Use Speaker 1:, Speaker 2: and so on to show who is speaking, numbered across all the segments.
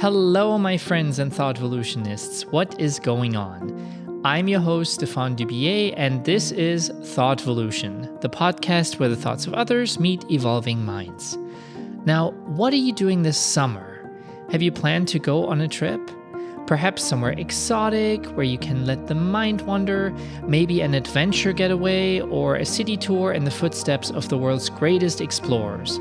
Speaker 1: Hello, my friends and thoughtvolutionists. What is going on? I'm your host, Stefan Dubier, and this is Thoughtvolution, the podcast where the thoughts of others meet evolving minds. Now, what are you doing this summer? Have you planned to go on a trip? Perhaps somewhere exotic where you can let the mind wander, maybe an adventure getaway, or a city tour in the footsteps of the world's greatest explorers.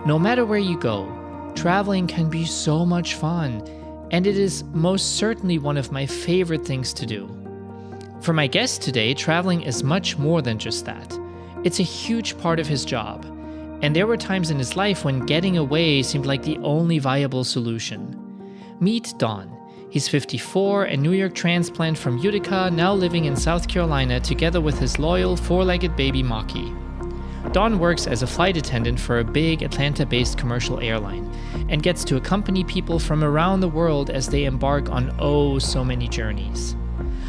Speaker 1: No matter where you go, traveling can be so much fun, and it is most certainly one of my favorite things to do. For my guest today, traveling is much more than just that. It's a huge part of his job, and there were times in his life when getting away seemed like the only viable solution. Meet Don. He's 54, a New York transplant from Utica, now living in South Carolina together with his loyal four-legged baby Maki. Don works as a flight attendant for a big Atlanta-based commercial airline and gets to accompany people from around the world as they embark on so many journeys.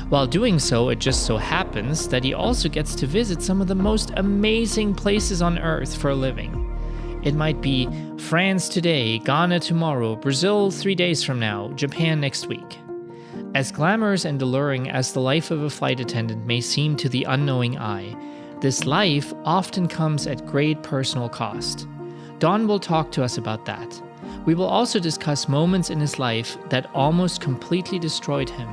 Speaker 1: While doing so, it just so happens that he also gets to visit some of the most amazing places on Earth for a living. It might be France today, Ghana tomorrow, Brazil 3 days from now, Japan next week. As glamorous and alluring as the life of a flight attendant may seem to the unknowing eye, this life often comes at great personal cost. Don will talk to us about that. We will also discuss moments in his life that almost completely destroyed him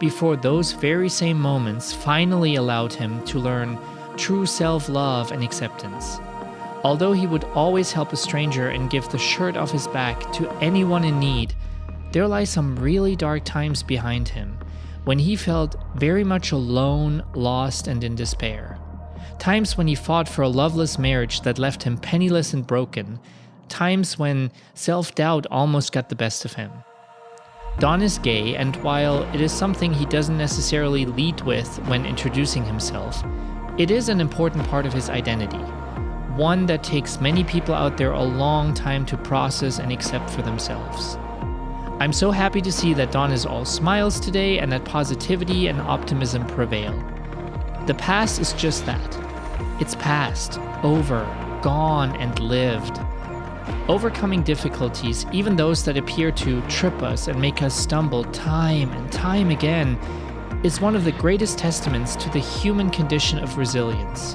Speaker 1: before those very same moments finally allowed him to learn true self-love and acceptance. Although he would always help a stranger and give the shirt off his back to anyone in need, there lie some really dark times behind him when he felt very much alone, lost, and in despair. Times when he fought for a loveless marriage that left him penniless and broken. Times when self-doubt almost got the best of him. Don is gay, and while it is something he doesn't necessarily lead with when introducing himself, it is an important part of his identity. One that takes many people out there a long time to process and accept for themselves. I'm so happy to see that Don is all smiles today and that positivity and optimism prevail. The past is just that. It's past, over, gone, and lived. Overcoming difficulties, even those that appear to trip us and make us stumble time and time again, is one of the greatest testaments to the human condition of resilience.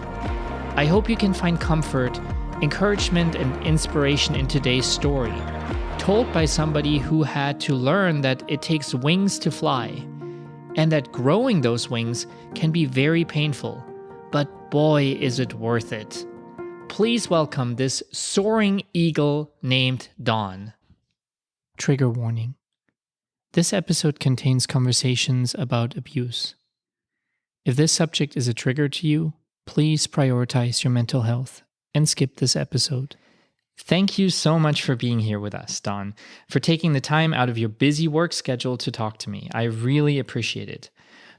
Speaker 1: I hope you can find comfort, encouragement, and inspiration in today's story, told by somebody who had to learn that it takes wings to fly, and that growing those wings can be very painful, but boy is it worth it. Please welcome this soaring eagle named Don. Trigger warning. This episode contains conversations about abuse. If this subject is a trigger to you, please prioritize your mental health and skip this episode. Thank you so much for being here with us, Don, for taking the time out of your busy work schedule to talk to me. I really appreciate it.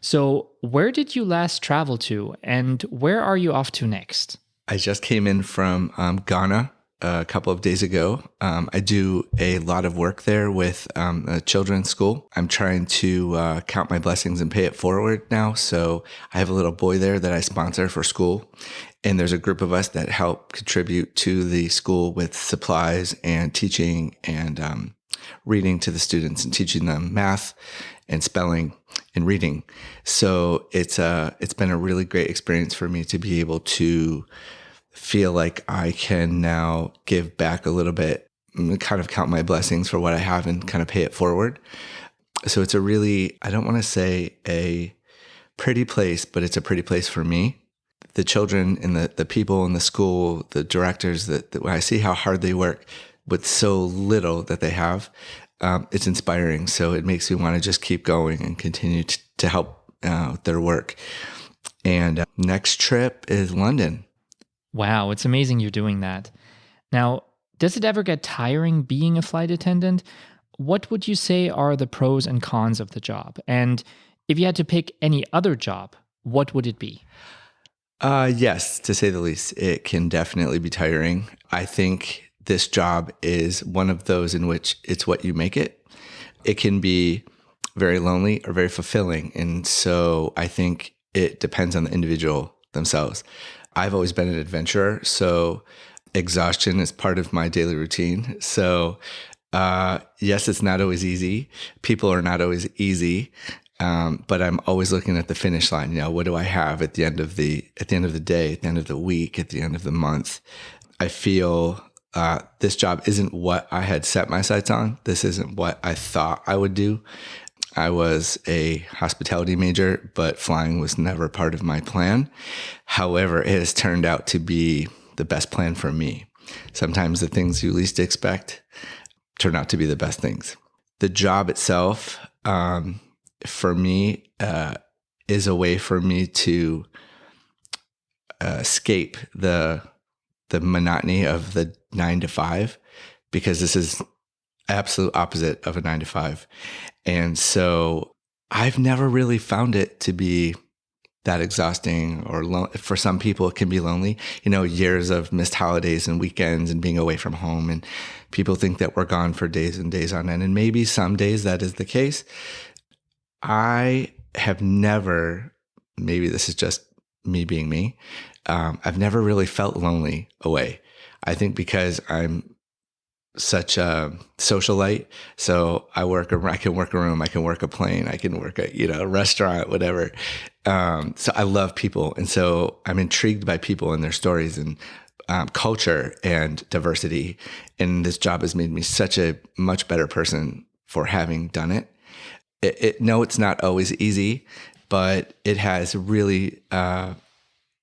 Speaker 1: So, where did you last travel to, and where are you off to next?
Speaker 2: I just came in from Ghana a couple of days ago. I do a lot of work there with a children's school. I'm trying to count my blessings and pay it forward now. So I have a little boy there that I sponsor for school. And there's a group of us that help contribute to the school with supplies and teaching and reading to the students and teaching them math and spelling and reading. So it's been a really great experience for me to be able to feel like I can now give back a little bit, kind of count my blessings for what I have and kind of pay it forward. So it's a really, I don't want to say a pretty place, but it's a pretty place for me. The children and the people in the school, the directors, when I see how hard they work with so little that they have, it's inspiring. So it makes me want to just keep going and continue to help with their work. And next trip is London.
Speaker 1: Wow, it's amazing you're doing that. Now, does it ever get tiring being a flight attendant? What would you say are the pros and cons of the job? And if you had to pick any other job, what would it be?
Speaker 2: Yes, to say the least, it can definitely be tiring. I think this job is one of those in which it's what you make it. It can be very lonely or very fulfilling. And so I think it depends on the individual themselves. I've always been an adventurer, so exhaustion is part of my daily routine. So Yes, it's not always easy. People are not always easy. But I'm always looking at the finish line. What do I have at the end of the day, at the end of the week, at the end of the month? I feel this job isn't what I had set my sights on. This isn't what I thought I would do. I was a hospitality major, but flying was never part of my plan. However, it has turned out to be the best plan for me. Sometimes the things you least expect turn out to be the best things. The job itself, for me, is a way for me to escape the monotony of the 9 to 5, because this is absolute opposite of a 9 to 5. And so I've never really found it to be that exhausting, or for some people it can be lonely. Years of missed holidays and weekends and being away from home, and people think that we're gone for days and days on end. And maybe some days that is the case. I have never, maybe this is just me being me, I've never really felt lonely away. I think because I'm such a socialite. So I can work a room, I can work a plane, I can work a restaurant, whatever. So I love people. And so I'm intrigued by people and their stories and culture and diversity. And this job has made me such a much better person for having done it. No, it's not always easy, but it has really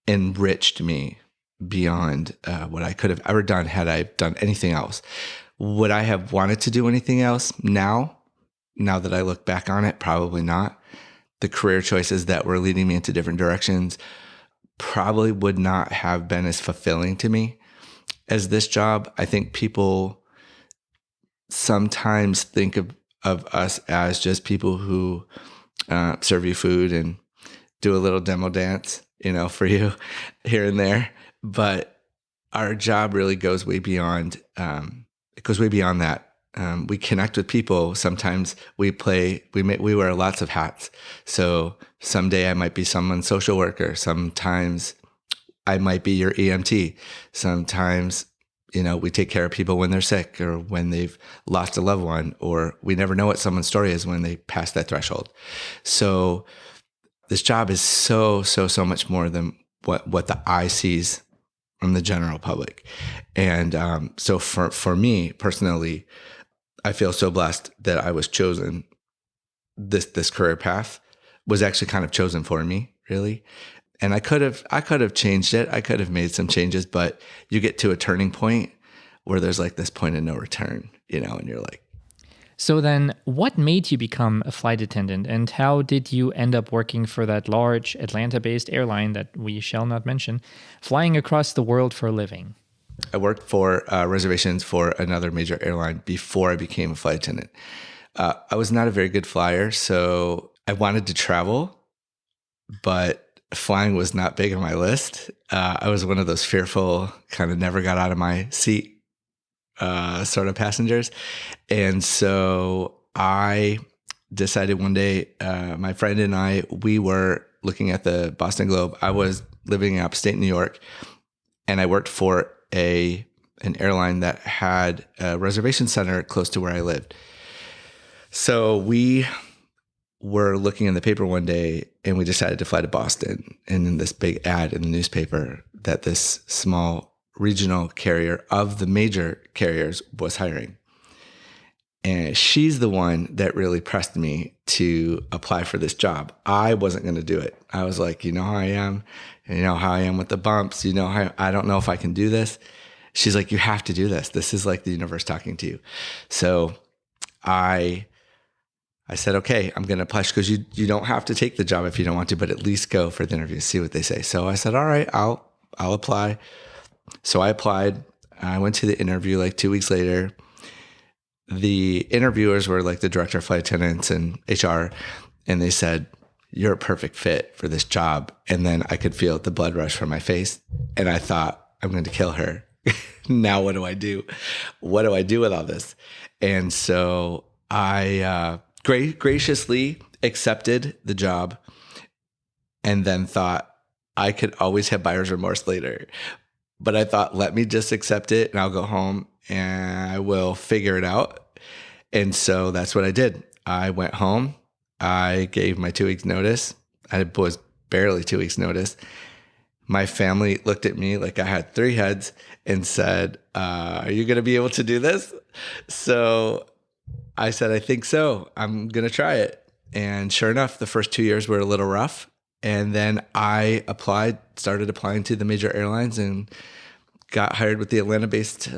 Speaker 2: enriched me beyond what I could have ever done had I done anything else. Would I have wanted to do anything else now that I look back on it? Probably not. The career choices that were leading me into different directions probably would not have been as fulfilling to me as this job. I think people sometimes think of us as just people who serve you food and do a little demo dance, for you here and there. But our job really goes way beyond. It goes way beyond that. We connect with people. Sometimes we wear lots of hats. So someday I might be someone's social worker. Sometimes I might be your EMT. Sometimes, we take care of people when they're sick or when they've lost a loved one, or we never know what someone's story is when they pass that threshold. So this job is so much more than what the eye sees from the general public. And so for me personally, I feel so blessed that I was chosen. This career path was actually kind of chosen for me, really. And I could have changed it. I could have made some changes, but you get to a turning point where there's like this point of no return, and you're like.
Speaker 1: So then what made you become a flight attendant, and how did you end up working for that large Atlanta-based airline that we shall not mention, flying across the world for a living?
Speaker 2: I worked for reservations for another major airline before I became a flight attendant. I was not a very good flyer, so I wanted to travel, but flying was not big on my list. I was one of those fearful, kind of never got out of my seat sort of passengers. And so I decided one day, my friend and I, we were looking at the Boston Globe. I was living in upstate New York, and I worked for an airline that had a reservation center close to where I lived. So we were looking in the paper one day, and we decided to fly to Boston. And in this big ad in the newspaper that this small regional carrier of the major carriers was hiring. And she's the one that really pressed me to apply for this job. I wasn't going to do it. I was like, how I am, how I am with the bumps, how I don't know if I can do this. She's like, you have to do this. This is like the universe talking to you. So I said, okay, I'm going to apply. Because you don't have to take the job if you don't want to, but at least go for the interview, see what they say. So I said, all right, I'll apply. So I applied. I went to the interview like 2 weeks later. The interviewers were like the director of flight attendants and HR, and they said, you're a perfect fit for this job. And then I could feel the blood rush from my face. And I thought, I'm going to kill her. Now what do I do? What do I do with all this? And so I graciously accepted the job, and then thought I could always have buyer's remorse later. But I thought, let me just accept it, and I'll go home and I will figure it out. And so that's what I did. I went home. I gave my 2 weeks notice. I was barely 2 weeks notice. My family looked at me like I had 3 heads and said, are you going to be able to do this? So I said, I think so. I'm going to try it. And sure enough, the first 2 years were a little rough. And then I started applying to the major airlines and got hired with the Atlanta-based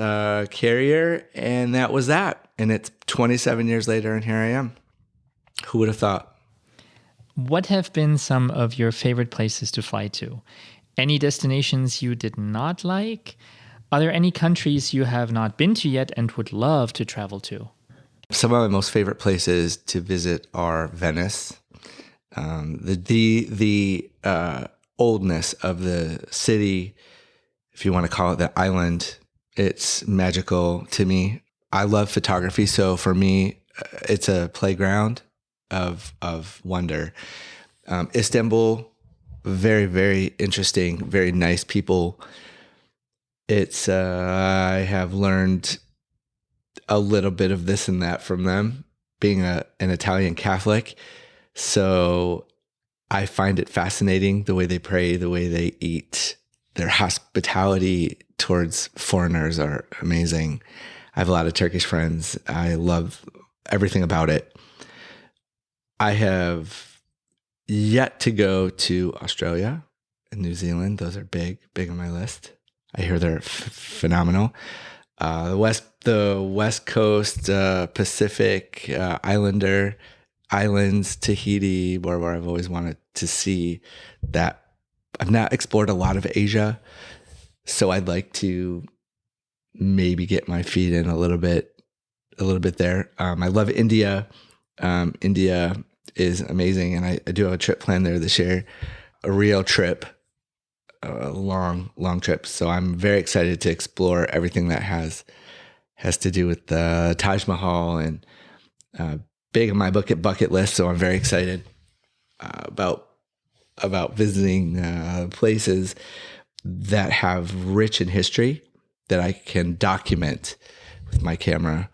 Speaker 2: carrier. And that was that. And it's 27 years later, and here I am. Who would have thought?
Speaker 1: What have been some of your favorite places to fly to? Any destinations you did not like? Are there any countries you have not been to yet and would love to travel to?
Speaker 2: Some of my most favorite places to visit are Venice. The oldness of the city, if you want to call it the island, it's magical to me. I love photography, so for me, it's a playground of wonder. Istanbul, very, very interesting, very nice people. It's I have learned a little bit of this and that from them, being an Italian Catholic. So I find it fascinating the way they pray, the way they eat. Their hospitality towards foreigners are amazing. I have a lot of Turkish friends. I love everything about it. I have yet to go to Australia and New Zealand. Those are big on my list. I hear they're phenomenal. The West Coast, Pacific, Islands, Tahiti, where I've always wanted to see that. I've not explored a lot of Asia, so I'd like to maybe get my feet in a little bit there. I love India. India is amazing, and I do have a trip planned there this year, a real trip, a long trip. So I'm very excited to explore everything that has to do with the Taj Mahal, and big on my bucket list. So I'm very excited about visiting places that have rich in history that I can document with my camera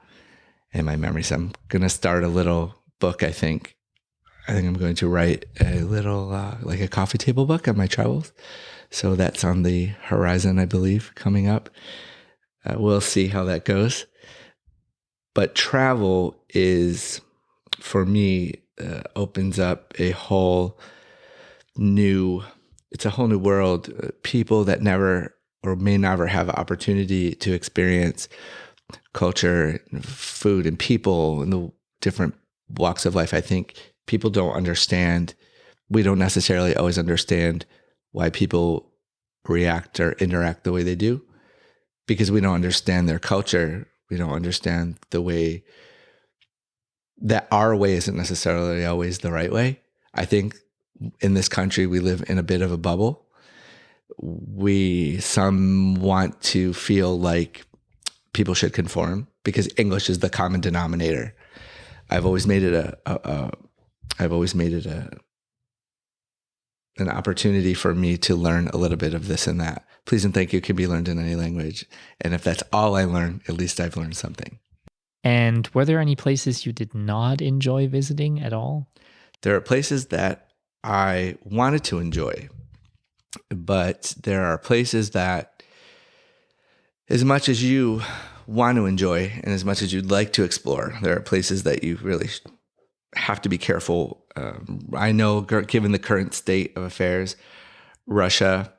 Speaker 2: and my memory. So I'm going to start a little book, I think I'm going to write a little, like a coffee table book on my travels. So that's on the horizon, I believe, coming up. We'll see how that goes. But travel is, for me, opens up a whole new world. People that never or may never have an opportunity to experience culture, food, and people in the different walks of life. I think people don't understand. We don't necessarily always understand why people react or interact the way they do, because we don't understand their culture. We don't understand the way that our way isn't necessarily always the right way. I think in this country, we live in a bit of a bubble. Some want to feel like people should conform because English is the common denominator. I've always made it an opportunity for me to learn a little bit of this and that. Please and thank you can be learned in any language. And if that's all I learn, at least I've learned something.
Speaker 1: And were there any places you did not enjoy visiting at all?
Speaker 2: There are places that I wanted to enjoy, but there are places that, as much as you want to enjoy and as much as you'd like to explore, there are places that you really have to be careful. I know, given the current state of affairs, Russia,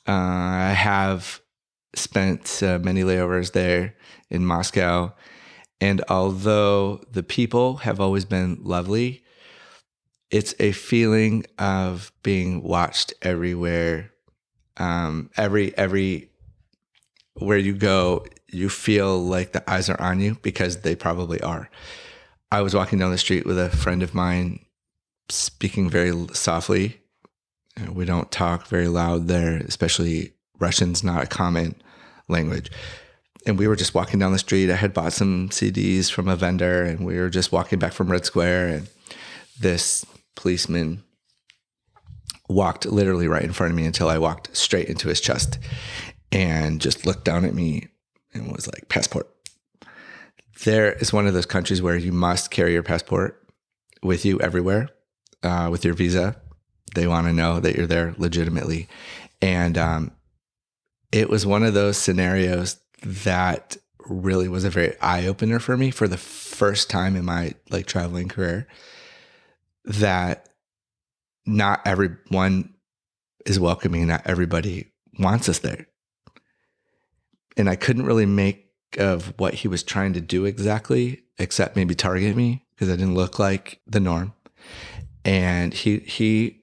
Speaker 2: I have spent many layovers there in Moscow. And although the people have always been lovely, it's a feeling of being watched everywhere. Every where you go, you feel like the eyes are on you because they probably are. I was walking down the street with a friend of mine, speaking very softly. We don't talk very loud there, especially Russian's not a common language. And we were just walking down the street. I had bought some CDs from a vendor, and we were just walking back from Red Square, and this policeman walked literally right in front of me until I walked straight into his chest and just looked down at me and was like, "Passport." There is one of those countries where you must carry your passport with you everywhere, with your visa. They want to know that you're there legitimately. And it was one of those scenarios that really was a very eye-opener for me for the first time in my like traveling career, that not everyone is welcoming, not everybody wants us there. And I couldn't really make of what he was trying to do exactly, except maybe target me because I didn't look like the norm. And he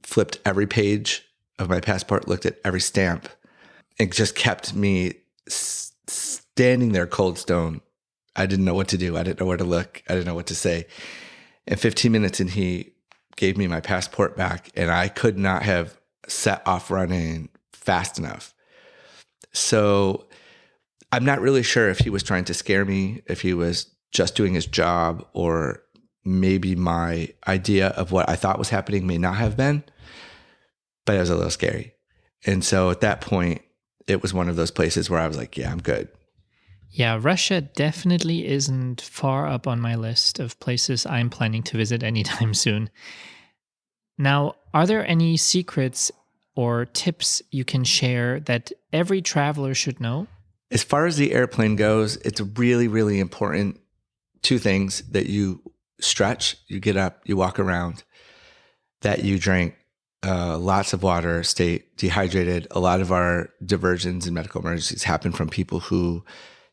Speaker 2: flipped every page of my passport, looked at every stamp, and just kept me standing there cold stone. I didn't know what to do. I didn't know where to look. I didn't know what to say. And 15 minutes and he gave me my passport back, and I could not have set off running fast enough. So I'm not really sure if he was trying to scare me, if he was just doing his job, or maybe my idea of what I thought was happening may not have been, but it was a little scary. And so at that point, it was one of those places where I was like, yeah, I'm good.
Speaker 1: Yeah, Russia definitely isn't far up on my list of places I'm planning to visit anytime soon. Now, are there any secrets or tips you can share that every traveler should know?
Speaker 2: As far as the airplane goes, it's really, really important. Two things: that you stretch, you get up, you walk around, that you drink lots of water, stay dehydrated. A lot of our diversions and medical emergencies happen from people who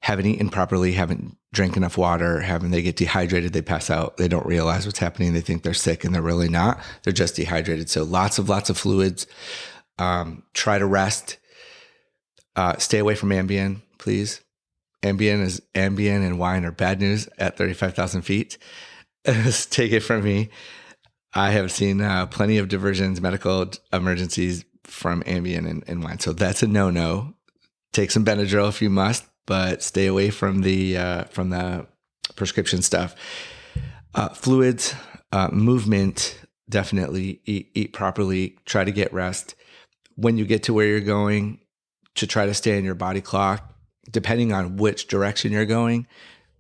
Speaker 2: haven't eaten properly, haven't drank enough water, they get dehydrated, they pass out, they don't realize what's happening, they think they're sick and they're really not. They're just dehydrated. So lots of fluids. Try to rest. Stay away from Ambien, please. Ambien and wine are bad news at 35,000 feet. Take it from me. I have seen plenty of diversions, medical emergencies from Ambien and wine. So that's a no-no. Take some Benadryl if you must, but stay away from the prescription stuff. Fluids, movement, definitely. Eat properly. Try to get rest. When you get to where you're going, to try to stay in your body clock, depending on which direction you're going,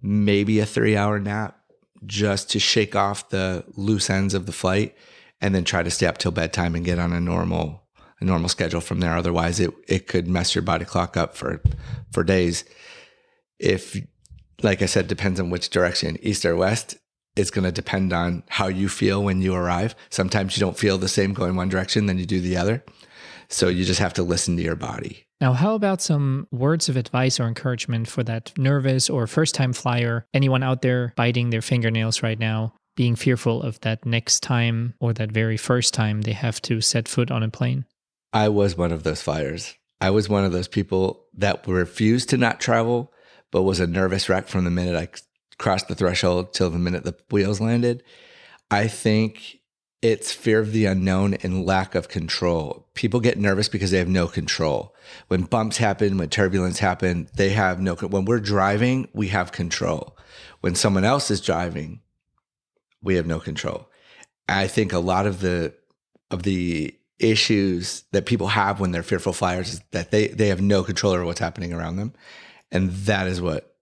Speaker 2: maybe a 3-hour nap just to shake off the loose ends of the flight, and then try to stay up till bedtime and get on a normal schedule from there. Otherwise, it could mess your body clock up for days. If, like I said, depends on which direction, east or west. It's going to depend on how you feel when you arrive. Sometimes you don't feel the same going one direction than you do the other. So you just have to listen to your body.
Speaker 1: Now, how about some words of advice or encouragement for that nervous or first-time flyer? Anyone out there biting their fingernails right now, being fearful of that next time or that very first time they have to set foot on a plane?
Speaker 2: I was one of those flyers. I was one of those people that refused to not travel, but was a nervous wreck from the minute I crossed the threshold till the minute the wheels landed. I think it's fear of the unknown and lack of control. People get nervous because they have no control. When bumps happen, when turbulence happen, they have no. When we're driving, we have control. When someone else is driving, we have no control. I think a lot of the issues that people have when they're fearful flyers is that they have no control over what's happening around them, and that is what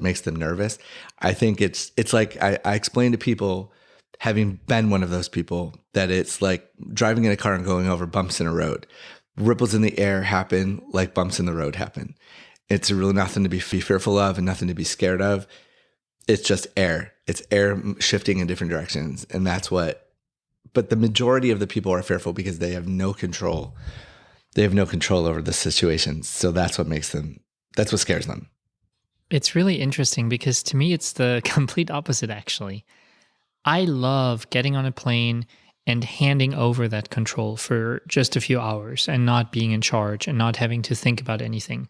Speaker 2: makes them nervous. I think it's like I explain to people, having been one of those people, that it's like driving in a car and going over bumps in a road. Ripples in the air happen like bumps in the road happen. It's really nothing to be fearful of and nothing to be scared of. It's just air. It's air shifting in different directions. And but the majority of the people are fearful because they have no control. They have no control over the situation. So that's what scares them.
Speaker 1: It's really interesting because to me, it's the complete opposite, actually. I love getting on a plane and handing over that control for just a few hours and not being in charge and not having to think about anything.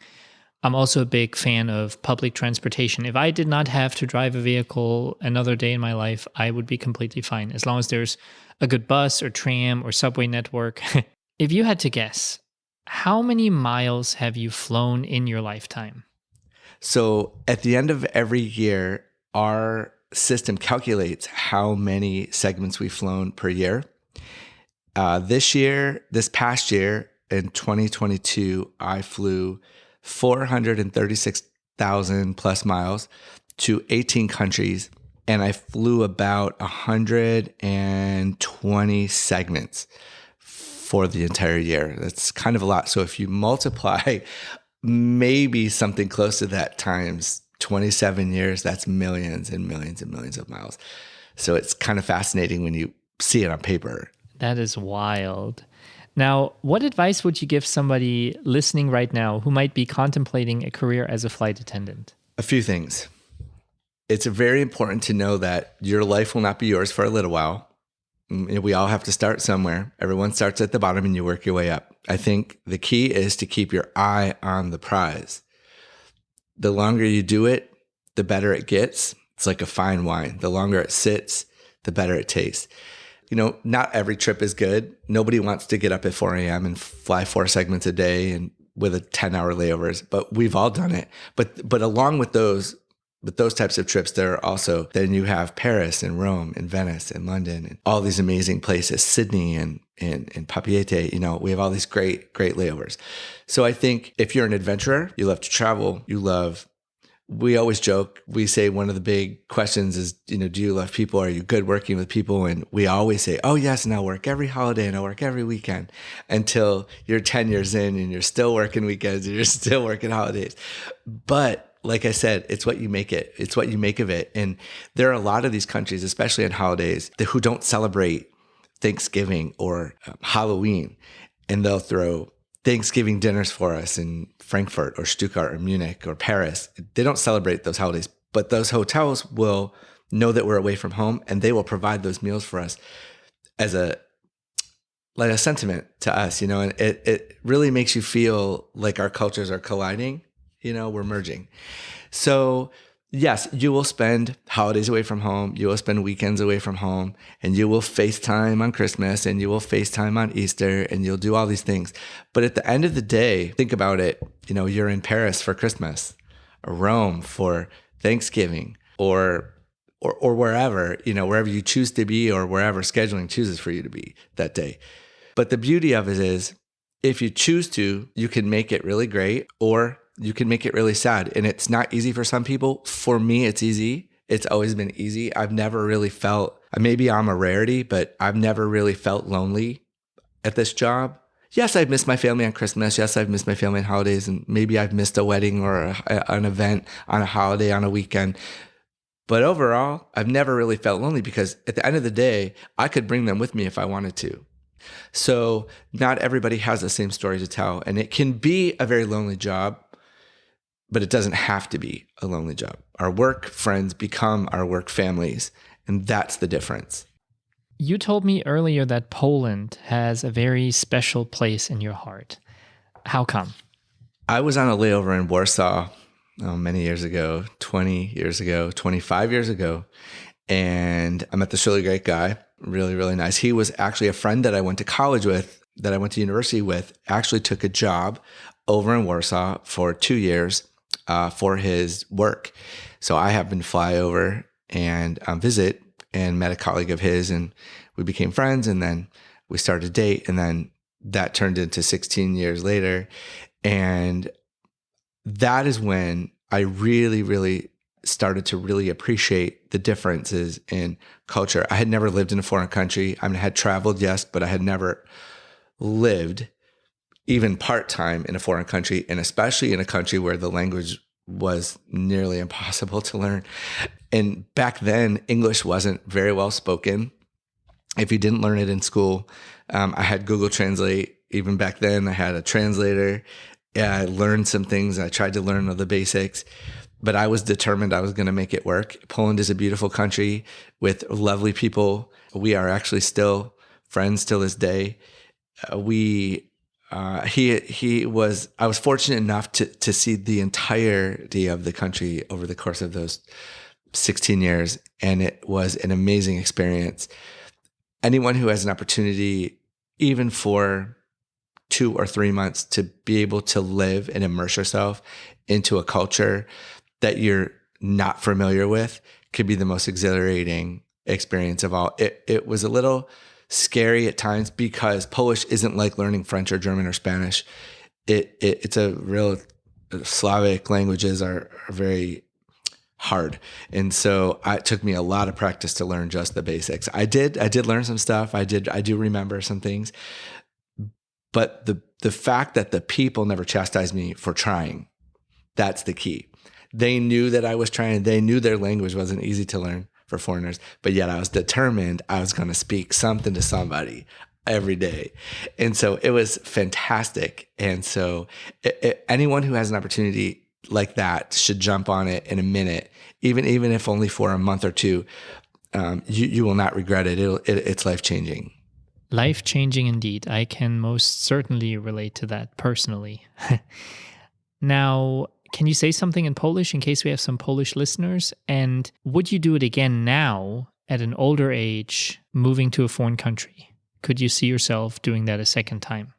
Speaker 1: I'm also a big fan of public transportation. If I did not have to drive a vehicle another day in my life, I would be completely fine, as long as there's a good bus or tram or subway network. If you had to guess, how many miles have you flown in your lifetime?
Speaker 2: So at the end of every year, our system calculates how many segments we've flown per year. This past year in 2022, I flew 6,000 plus miles to 18 countries. And I flew about 120 segments for the entire year. That's kind of a lot. So if you multiply maybe something close to that times 27 years, that's millions and millions and millions of miles. So it's kind of fascinating when you see it on paper.
Speaker 1: That is wild. Now, what advice would you give somebody listening right now who might be contemplating a career as a flight attendant?
Speaker 2: A few things. It's very important to know that your life will not be yours for a little while. We all have to start somewhere. Everyone starts at the bottom and you work your way up. I think the key is to keep your eye on the prize. The longer you do it, the better it gets. It's like a fine wine. The longer it sits, the better it tastes. Not every trip is good. Nobody wants to get up at 4 a.m. and fly 4 segments a day and with a 10-hour layovers, but we've all done it. But along with those types of trips, there are also, then you have Paris and Rome and Venice and London and all these amazing places, Sydney and Papeete. We have all these great layovers. So I think if you're an adventurer, you love to travel, we always joke, we say one of the big questions is, do you love people? Are you good working with people? And we always say, oh yes, and I'll work every holiday and I'll work every weekend, until you're 10 years in and you're still working weekends and you're still working holidays. But like I said, it's what you make it. It's what you make of it. And there are a lot of these countries, especially on holidays, who don't celebrate Thanksgiving or Halloween, and they'll throw Thanksgiving dinners for us in Frankfurt or Stuttgart or Munich or Paris. They don't celebrate those holidays, but those hotels will know that we're away from home, and they will provide those meals for us as a sentiment to us, and it really makes you feel like our cultures are colliding, we're merging. So yes, you will spend holidays away from home, you will spend weekends away from home, and you will FaceTime on Christmas, and you will FaceTime on Easter, and you'll do all these things. But at the end of the day, think about it, you're in Paris for Christmas, or Rome for Thanksgiving, or wherever, wherever you choose to be, or wherever scheduling chooses for you to be that day. But the beauty of it is, if you choose to, you can make it really great, or you can make it really sad. And it's not easy for some people. For me, it's easy. It's always been easy. I've never really felt, maybe I'm a rarity, but I've never really felt lonely at this job. Yes, I've missed my family on Christmas. Yes, I've missed my family on holidays. And maybe I've missed a wedding or an event on a holiday, on a weekend. But overall, I've never really felt lonely, because at the end of the day, I could bring them with me if I wanted to. So not everybody has the same story to tell. And it can be a very lonely job, but it doesn't have to be a lonely job. Our work friends become our work families, and that's the difference.
Speaker 1: You told me earlier that Poland has a very special place in your heart. How come?
Speaker 2: I was on a layover in Warsaw many years ago, 20 years ago, 25 years ago, and I met this really great guy, really, really nice. He was actually a friend that I went to college with, that I went to university with, actually took a job over in Warsaw for 2 years for his work. So I happened to fly over and visit, and met a colleague of his, and we became friends, and then we started to date, and then that turned into 16 years later. And that is when I really, really started to really appreciate the differences in culture. I had never lived in a foreign country. I had traveled, yes, but I had never lived even part-time in a foreign country, and especially in a country where the language was nearly impossible to learn. And back then, English wasn't very well spoken. If you didn't learn it in school, I had Google Translate. Even back then, I had a translator. I learned some things. I tried to learn the basics, but I was determined I was going to make it work. Poland is a beautiful country with lovely people. We are actually still friends till this day. I was fortunate enough to see the entirety of the country over the course of those 16 years. And it was an amazing experience. Anyone who has an opportunity, even for 2 or 3 months, to be able to live and immerse yourself into a culture that you're not familiar with, could be the most exhilarating experience of all. It was a little scary at times, because Polish isn't like learning French or German or Spanish. It's a real Slavic languages are very hard. And so it took me a lot of practice to learn just the basics. I did learn some stuff. I do remember some things, but the fact that the people never chastised me for trying, that's the key. They knew that I was trying. They knew their language wasn't easy to learn for foreigners, but yet I was determined I was going to speak something to somebody every day. And so it was fantastic. And so anyone who has an opportunity like that should jump on it in a minute, even if only for a month or two. You will not regret it. It's life-changing.
Speaker 1: Life-changing indeed. I can most certainly relate to that personally. Now, can you say something in Polish in case we have some Polish listeners? And would you do it again now at an older age, moving to a foreign country? Could you see yourself doing that a second time?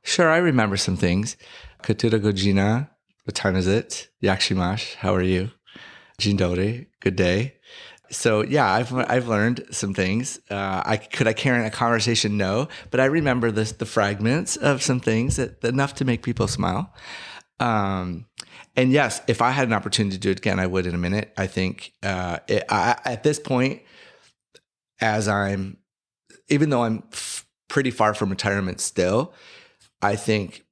Speaker 2: Sure, I remember some things. Która godzina? What time is it? Jak się masz? How are you? Dzień dobry. Good day. So yeah, I've learned some things. Could I carry on a conversation? No, but I remember the fragments of some things that enough to make people smile. And yes, if I had an opportunity to do it again, I would in a minute. I think at this point, even though I'm pretty far from retirement still, I think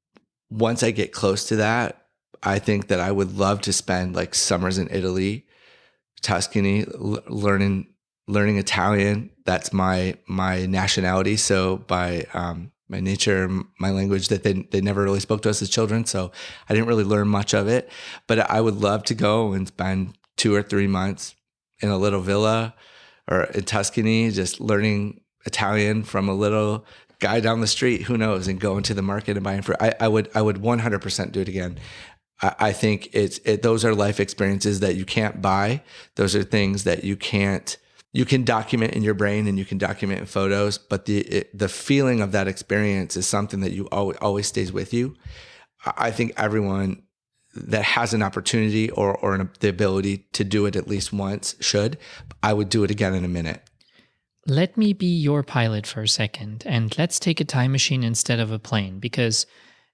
Speaker 2: once I get close to that, I think that I would love to spend like summers in Italy, Tuscany, learning Italian. That's my nationality. So by my nature, my language that they never really spoke to us as children. So I didn't really learn much of it, but I would love to go and spend 2 or 3 months in a little villa or in Tuscany, just learning Italian from a little guy down the street, who knows, and go into the market and buying fruit. I would 100% do it again. I think those are life experiences that you can't buy. Those are things that you can document in your brain and you can document in photos, but the feeling of that experience is something that you always stays with you. I think everyone that has an opportunity or the ability to do it at least once should. I would do it again in a minute.
Speaker 1: Let me be your pilot for a second, and let's take a time machine instead of a plane, because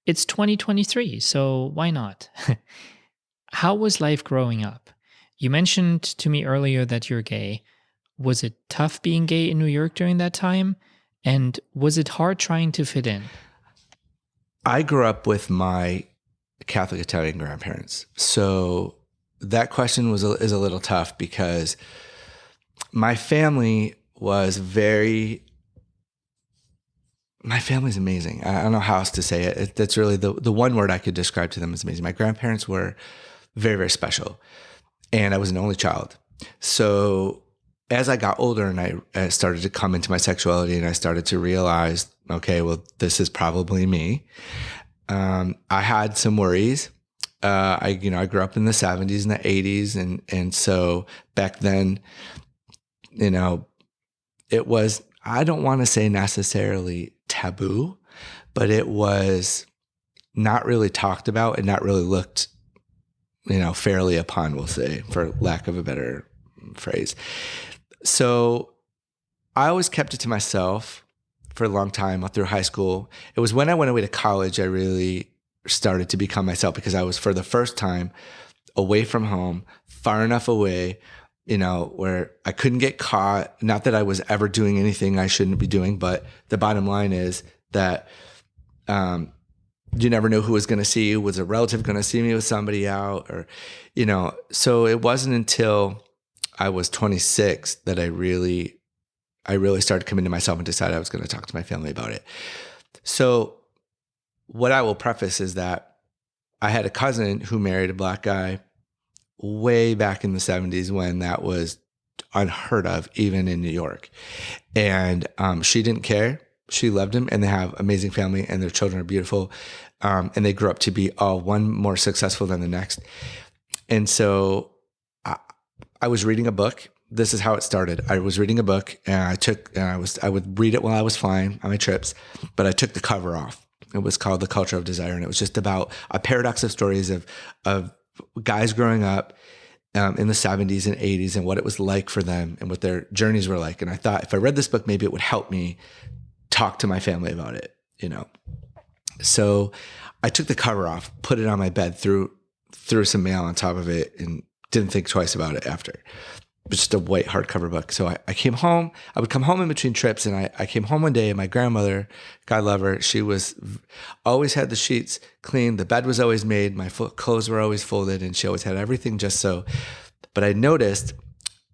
Speaker 1: it's 2023, so why not? How was life growing up? You mentioned to me earlier that you're gay. Was it tough being gay in New York during that time? And was it hard trying to fit in?
Speaker 2: I grew up with my Catholic Italian grandparents. So that question is a little tough because my family my family's amazing. I don't know how else to say it. That's really the one word I could describe to them as amazing. My grandparents were very, very special. And I was an only child. So as I got older and I started to come into my sexuality and I started to realize, okay, well, this is probably me. I had some worries. I grew up in the 70s and the 80s. And so back then, it was, I don't want to say necessarily taboo, but it was not really talked about and not really looked, fairly upon, we'll say, for lack of a better phrase. So I always kept it to myself for a long time through high school. It was when I went away to college, I really started to become myself because I was for the first time away from home, far enough away, where I couldn't get caught. Not that I was ever doing anything I shouldn't be doing, but the bottom line is that you never know who was going to see you. Was a relative going to see me with somebody out or, so it wasn't until I was 26 that I really started coming to myself and decided I was going to talk to my family about it. So what I will preface is that I had a cousin who married a Black guy way back in the 70s when that was unheard of, even in New York. And she didn't care. She loved him, and they have amazing family, and their children are beautiful. And they grew up to be one more successful than the next. And so I was reading a book. This is how it started. I was reading a book, and I would read it while I was flying on my trips, but I took the cover off. It was called The Culture of Desire, and it was just about a paradox of stories of guys growing up in the 70s and 80s and what it was like for them and what their journeys were like. And I thought if I read this book, maybe it would help me talk to my family about it, So I took the cover off, put it on my bed, threw threw some mail on top of it and didn't think twice about it after. It was just a white hardcover book. So I came home. I would come home in between trips, and I came home one day, and my grandmother, God love her, she was always had the sheets clean. The bed was always made. My clothes were always folded, and she always had everything just so. But I noticed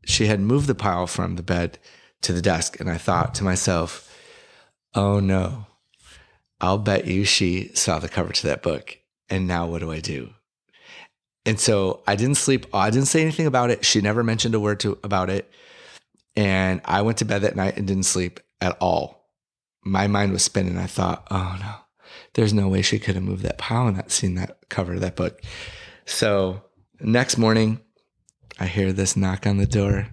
Speaker 2: she had moved the pile from the bed to the desk, and I thought to myself, oh no, I'll bet you she saw the cover to that book. And now what do I do? And so I didn't sleep. I didn't say anything about it. She never mentioned a word about it. And I went to bed that night and didn't sleep at all. My mind was spinning. I thought, oh no, there's no way she could have moved that pile and not seen that cover of that book. So next morning, I hear this knock on the door.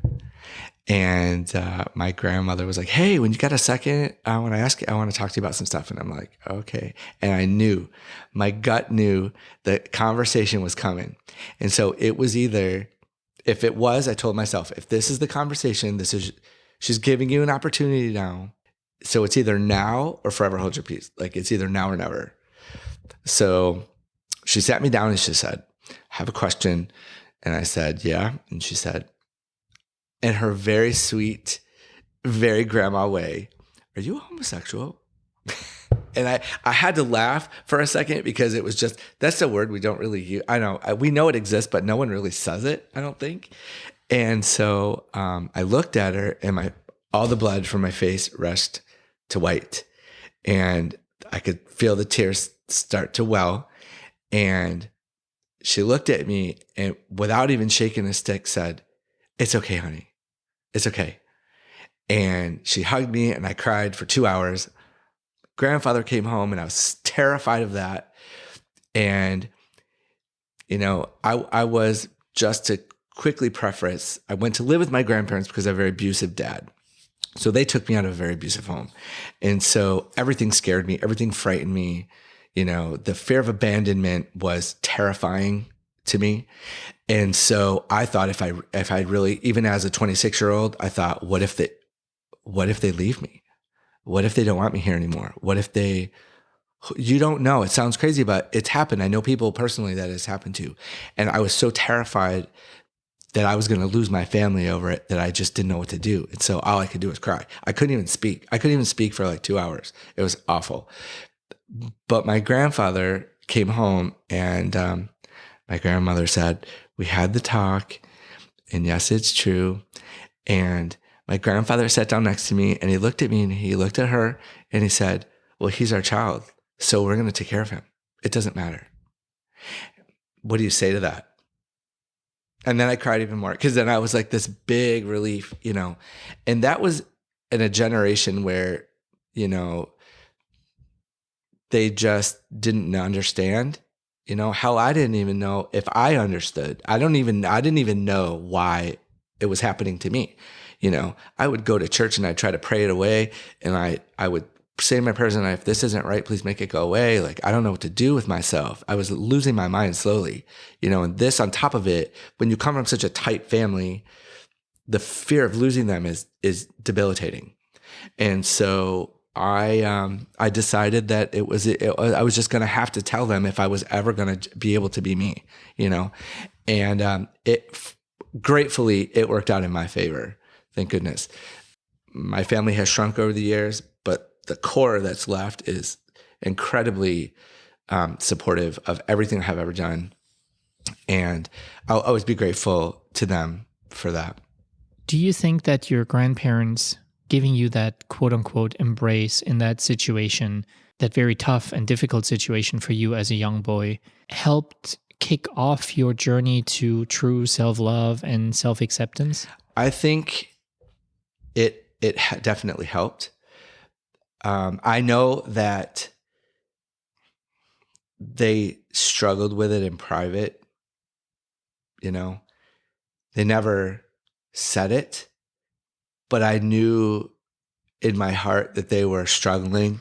Speaker 2: And my grandmother was like, hey, when you got a second, I want to talk to you about some stuff. And I'm like, okay. And I knew, my gut knew that conversation was coming. And so it was either, if it was, I told myself, if this is the conversation, she's giving you an opportunity now. So it's either now or forever hold your peace. Like it's either now or never. So she sat me down and she said, I have a question. And I said, yeah. And she said, in her very sweet, very grandma way, are you a homosexual? And I had to laugh for a second because it was just, that's a word we don't really use. I know, we know it exists, but no one really says it, I don't think. And so I looked at her and all the blood from my face rushed to white. And I could feel the tears start to well. And she looked at me and without even shaking a stick said, it's okay, honey. It's okay. And she hugged me and I cried for 2 hours. Grandfather came home and I was terrified of that. And, I was, just to quickly preface, I went to live with my grandparents because I have a very abusive dad. So they took me out of a very abusive home. And so everything scared me. Everything frightened me. The fear of abandonment was terrifying to me. And so I thought if I really, even as a 26-year-old, I thought, what if they leave me? What if they don't want me here anymore? What if you don't know. It sounds crazy, but it's happened. I know people personally that it's happened to. And I was so terrified that I was going to lose my family over it that I just didn't know what to do. And so all I could do was cry. I couldn't even speak. I couldn't even speak for like 2 hours. It was awful. But my grandfather came home and my grandmother said, we had the talk, and yes, it's true. And my grandfather sat down next to me and he looked at me and he looked at her and he said, well, he's our child, so we're going to take care of him. It doesn't matter. What do you say to that? And then I cried even more because then I was like this big relief, and that was in a generation where, they just didn't understand. Hell, I didn't even know if I understood. I didn't even know why it was happening to me. I would go to church and I'd try to pray it away. And I would say my prayers and if this isn't right, please make it go away. Like, I don't know what to do with myself. I was losing my mind slowly, and this on top of it, when you come from such a tight family, the fear of losing them is debilitating. And so I decided that I was just going to have to tell them if I was ever going to be able to be me, and gratefully it worked out in my favor. Thank goodness. My family has shrunk over the years, but the core that's left is incredibly supportive of everything I have ever done. And I'll always be grateful to them for that.
Speaker 1: Do you think that your grandparents giving you that quote unquote embrace in that situation, that very tough and difficult situation for you as a young boy, helped kick off your journey to true self-love and self-acceptance?
Speaker 2: I think it definitely helped. I know that they struggled with it in private. They never said it, but I knew in my heart that they were struggling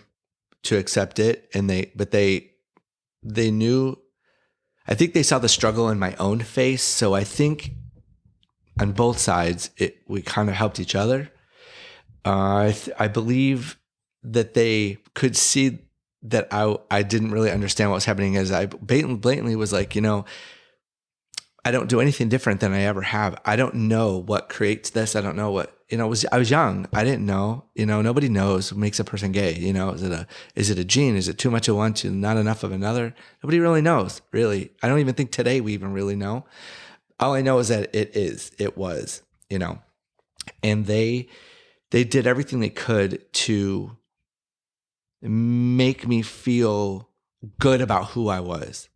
Speaker 2: to accept it. And they knew, I think they saw the struggle in my own face. So I think on both sides, we kind of helped each other. I believe that they could see that I didn't really understand what was happening, as I blatantly was like, I don't do anything different than I ever have. I don't know what creates this. I don't know what, I was young. I didn't know, nobody knows what makes a person gay. Is it a gene? Is it too much of one, not enough of another? Nobody really knows, really. I don't even think today we even really know. All I know is that it was, and they did everything they could to make me feel good about who I was.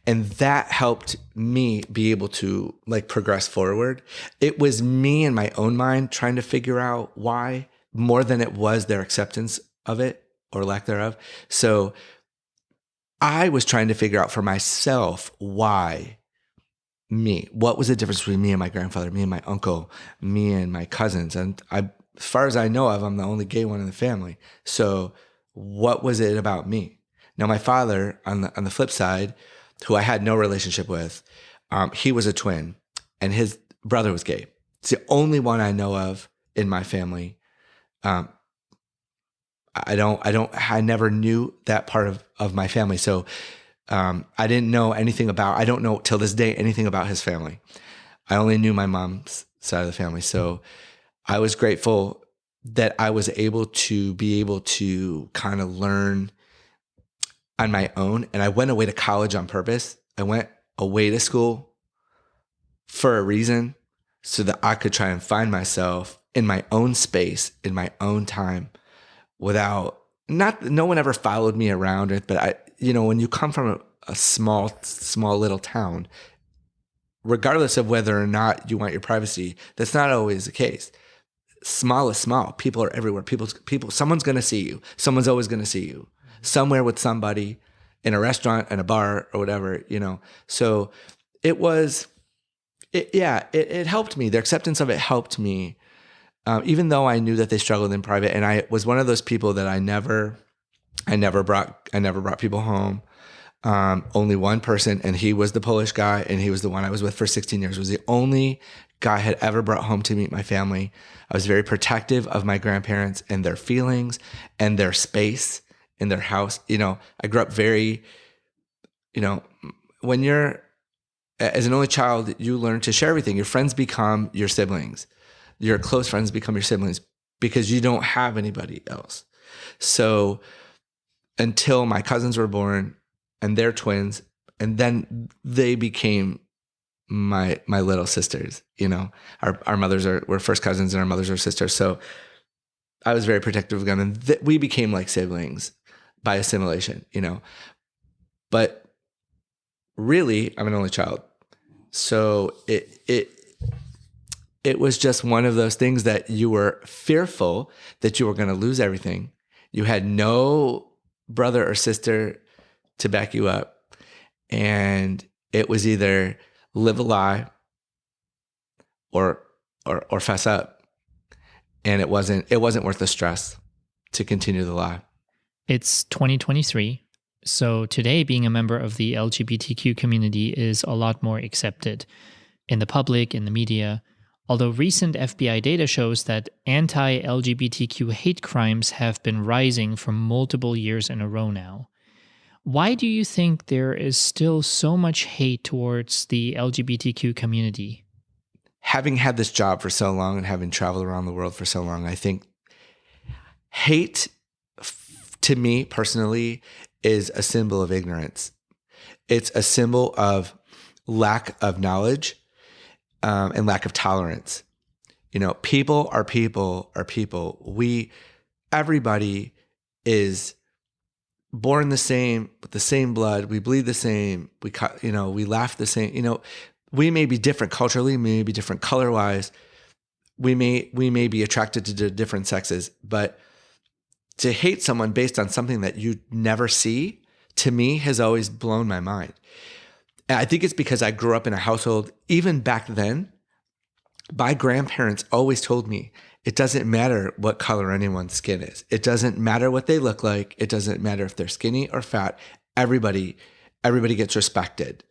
Speaker 2: And that helped me be able to progress forward. It was me in my own mind trying to figure out why more than it was their acceptance of it or lack thereof. So I was trying to figure out for myself why me. What was the difference between me and my grandfather, me and my uncle, me and my cousins? And as far as I know of, I'm the only gay one in the family. So what was it about me? Now, my father, on the flip side, who I had no relationship with, he was a twin, and his brother was gay. It's the only one I know of in my family. I never knew that part of my family. So I didn't know anything about, I don't know till this day anything about his family. I only knew my mom's side of the family. So I was grateful that I was able to kind of learn on my own. And I went away to college on purpose. I went away to school for a reason so that I could try and find myself in my own space, in my own time, without, no one ever followed me around it. But when you come from a small little town, regardless of whether or not you want your privacy, that's not always the case. Small is small. People are everywhere. Someone's going to see you. Someone's always going to see you somewhere with somebody, in a restaurant, in a bar, or whatever, So it helped me. Their acceptance of it helped me, even though I knew that they struggled in private. And I was one of those people that I never brought people home. Only one person, and he was the Polish guy, and he was the one I was with for 16 years. Was the only guy I had ever brought home to meet my family. I was very protective of my grandparents and their feelings and their space in their house. I grew up very, when you're, as an only child, you learn to share everything. Your friends become your siblings. Your close friends become your siblings because you don't have anybody else. So until my cousins were born and they're twins, and then they became my little sisters, our mothers were first cousins and our mothers are sisters. So I was very protective of them, and we became like siblings by assimilation, but really I'm an only child. So it was just one of those things that you were fearful that you were going to lose everything. You had no brother or sister to back you up. And it was either live a lie or fess up. And it wasn't worth the stress to continue the lie.
Speaker 1: It's 2023. So today, being a member of the LGBTQ community is a lot more accepted in the public, in the media. Although recent FBI data shows that anti-LGBTQ hate crimes have been rising for multiple years in a row now. Why do you think there is still so much hate towards the LGBTQ community?
Speaker 2: Having had this job for so long and having traveled around the world for so long, I think hate, to me personally, is a symbol of ignorance. It's a symbol of lack of knowledge and lack of tolerance. People are people are people. Everybody is born the same, with the same blood. We bleed the same. We laugh the same. We may be different culturally, we may be different color-wise. We may be attracted to different sexes, but to hate someone based on something that you never see, to me, has always blown my mind. And I think it's because I grew up in a household, even back then, my grandparents always told me, it doesn't matter what color anyone's skin is. It doesn't matter what they look like. It doesn't matter if they're skinny or fat. Everybody gets respected.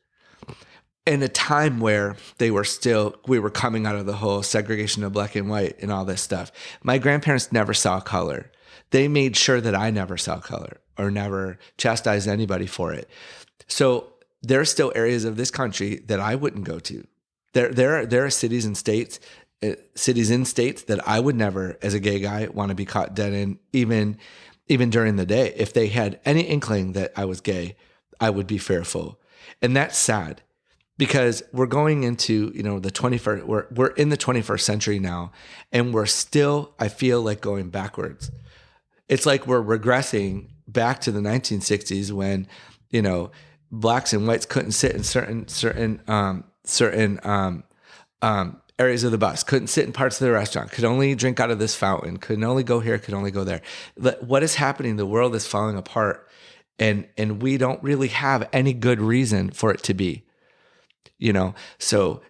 Speaker 2: In a time where we were coming out of the whole segregation of black and white and all this stuff, my grandparents never saw color. They made sure that I never saw color or never chastised anybody for it. So there are still areas of this country that I wouldn't go to. There are cities and states, in states that I would never, as a gay guy, want to be caught dead in, even during the day. If they had any inkling that I was gay, I would be fearful. And that's sad, because we're going into, the 21st, we're in the 21st century now, and we're still, I feel like, going backwards. It's like we're regressing back to the 1960s when, blacks and whites couldn't sit in certain areas of the bus, couldn't sit in parts of the restaurant, could only drink out of this fountain, could only go here, could only go there. What is happening? The world is falling apart, and we don't really have any good reason for it to be, So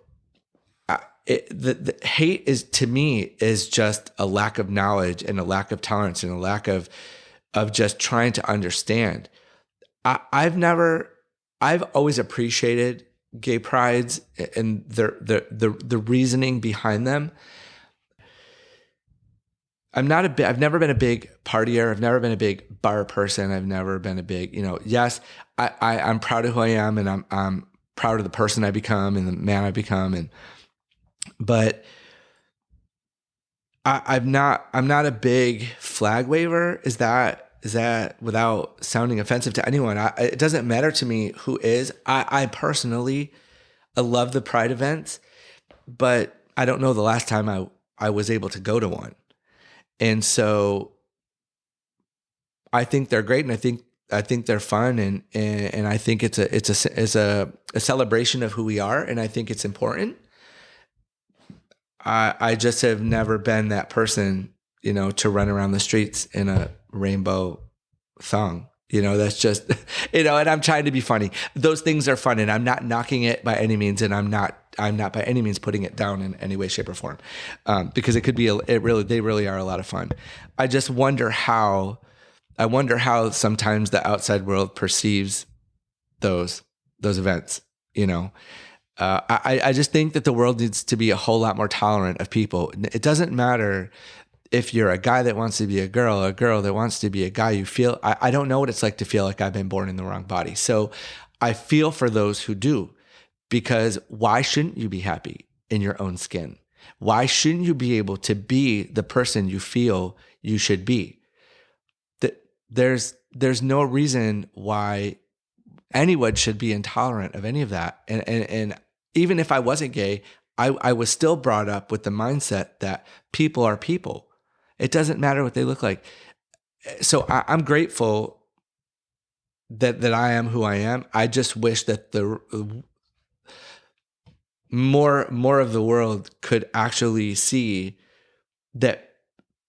Speaker 2: the hate is, to me, is just a lack of knowledge and a lack of tolerance and a lack of just trying to understand. I've always appreciated gay prides and the reasoning behind them. I've never been a big partier. I've never been a big bar person. I've never been a big, yes, I'm proud of who I am, and I'm proud of the person I become and the man I become. But I'm not a big flag waver. Is that without sounding offensive to anyone? It doesn't matter to me who is. I personally, I love the pride events, but I don't know the last time I was able to go to one. And so I think they're great, and I think they're fun, and I think it's a celebration of who we are, and I think it's important. I just have never been that person, to run around the streets in a rainbow thong. That's just, and I'm trying to be funny. Those things are fun, and I'm not knocking it by any means, and I'm not by any means putting it down in any way, shape, or form, because they really are a lot of fun. I just wonder how sometimes the outside world perceives those events. I just think that the world needs to be a whole lot more tolerant of people. It doesn't matter if you're a guy that wants to be a girl that wants to be a guy. I don't know what it's like to feel like I've been born in the wrong body. So I feel for those who do, because why shouldn't you be happy in your own skin? Why shouldn't you be able to be the person you feel you should be? There's no reason why anyone should be intolerant of any of that. And even if I wasn't gay, I was still brought up with the mindset that people are people. It doesn't matter what they look like. So I'm grateful that I am who I am. I just wish that the more of the world could actually see that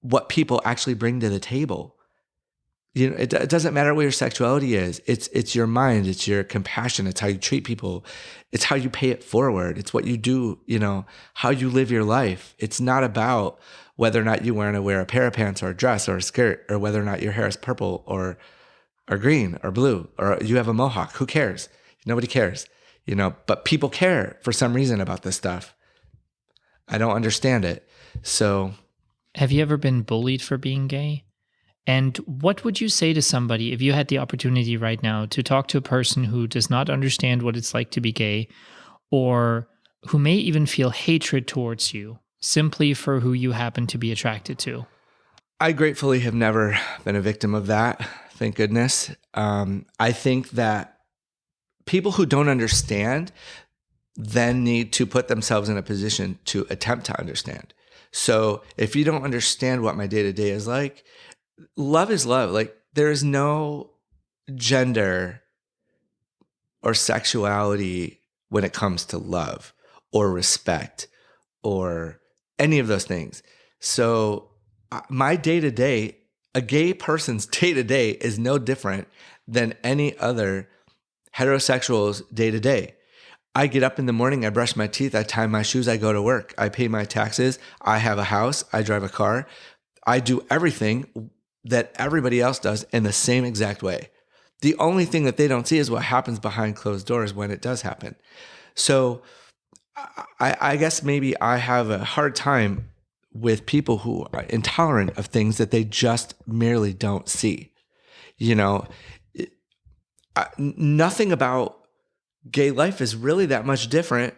Speaker 2: what people actually bring to the table. It doesn't matter what your sexuality is. It's your mind. It's your compassion. It's how you treat people. It's how you pay it forward. It's what you do, how you live your life. It's not about whether or not you want to wear a pair of pants or a dress or a skirt, or whether or not your hair is purple or green or blue, or you have a mohawk. Who cares? Nobody cares, but people care for some reason about this stuff. I don't understand it. So,
Speaker 1: have you ever been bullied for being gay? And what would you say to somebody if you had the opportunity right now to talk to a person who does not understand what it's like to be gay, or who may even feel hatred towards you simply for who you happen to be attracted to?
Speaker 2: I gratefully have never been a victim of that. Thank goodness. I think that people who don't understand then need to put themselves in a position to attempt to understand. So if you don't understand what my day-to-day is like, love is love. Like, there is no gender or sexuality when it comes to love or respect or any of those things. So my day-to-day, a gay person's day-to-day is no different than any other heterosexual's day-to-day. I get up in the morning, I brush my teeth, I tie my shoes, I go to work, I pay my taxes, I have a house, I drive a car. I do everything that everybody else does in the same exact way. The only thing that they don't see is what happens behind closed doors when it does happen. So I guess maybe I have a hard time with people who are intolerant of things that they just merely don't see. Nothing about gay life is really that much different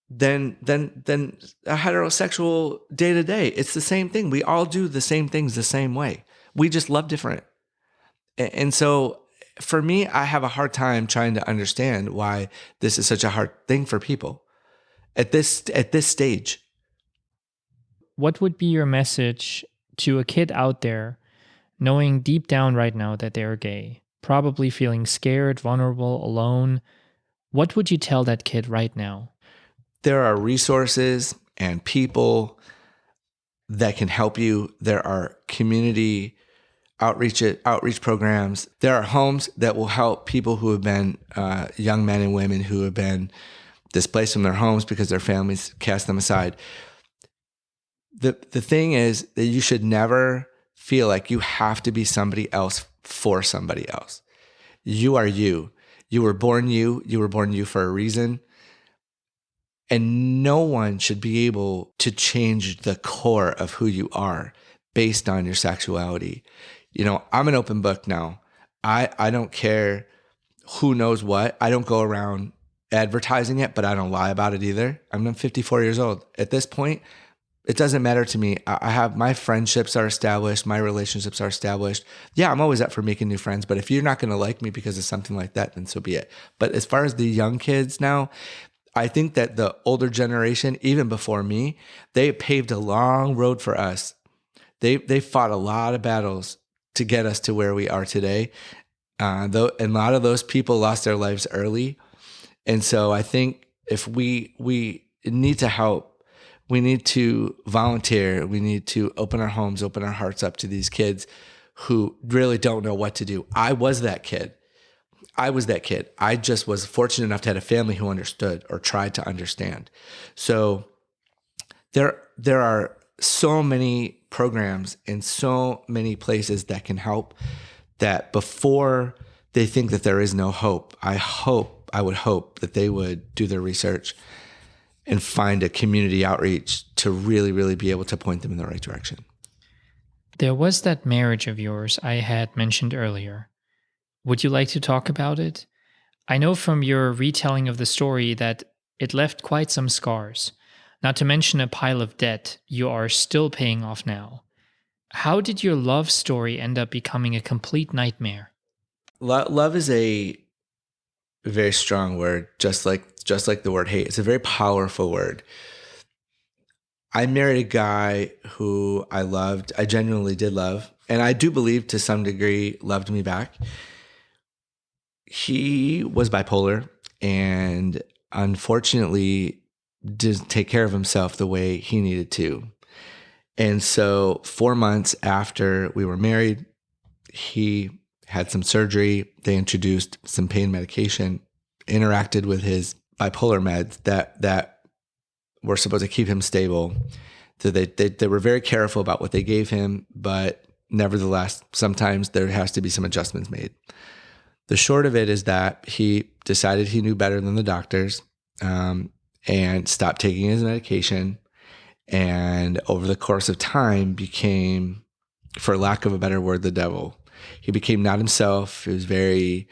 Speaker 2: than a heterosexual day to day. It's the same thing. We all do the same things the same way. We just love different. And so for me, I have a hard time trying to understand why this is such a hard thing for people at this stage.
Speaker 1: What would be your message to a kid out there knowing deep down right now that they're gay, probably feeling scared, vulnerable, alone? What would you tell that kid right now?
Speaker 2: There are resources and people that can help you. There are community outreach programs. There are homes that will help people who have been young men and women who have been displaced from their homes because their families cast them aside. The thing is that you should never feel like you have to be somebody else for somebody else. You are you. You were born you. You were born you for a reason. And no one should be able to change the core of who you are based on your sexuality. You know, I'm an open book now. I don't care who knows what. I don't go around advertising it, but I don't lie about it either. I'm 54 years old. At this point, it doesn't matter to me. I have my friendships are established. My relationships are established. Yeah, I'm always up for making new friends, but if you're not going to like me because of something like that, then so be it. But as far as the young kids now, I think that the older generation, even before me, they paved a long road for us. They fought a lot of battles to get us to where we are today. Though, and a lot of those people lost their lives early. And so I think if we need to help, we need to volunteer, we need to open our homes, open our hearts up to these kids who really don't know what to do. I was that kid. I just was fortunate enough to have a family who understood or tried to understand. So there are so many programs in so many places that can help, that before they think that there is no hope, I would hope that they would do their research and find a community outreach to really, really be able to point them in the right direction.
Speaker 1: There was that marriage of yours I had mentioned earlier. Would you like to talk about it? I know from your retelling of the story that it left quite some scars, not to mention a pile of debt you are still paying off now. How did your love story end up becoming a complete nightmare?
Speaker 2: Love is a very strong word, just like the word hate. It's a very powerful word. I married a guy who I loved. I genuinely did love, and I do believe to some degree loved me back. He was bipolar and unfortunately didn't take care of himself the way he needed to. And so 4 months after we were married, he had some surgery. They introduced some pain medication, interacted with his bipolar meds that were supposed to keep him stable. So they were very careful about what they gave him, but nevertheless, sometimes there has to be some adjustments made. The short of it is that he decided he knew better than the doctors, and stopped taking his medication. And over the course of time became, for lack of a better word, the devil. He became not himself. He was very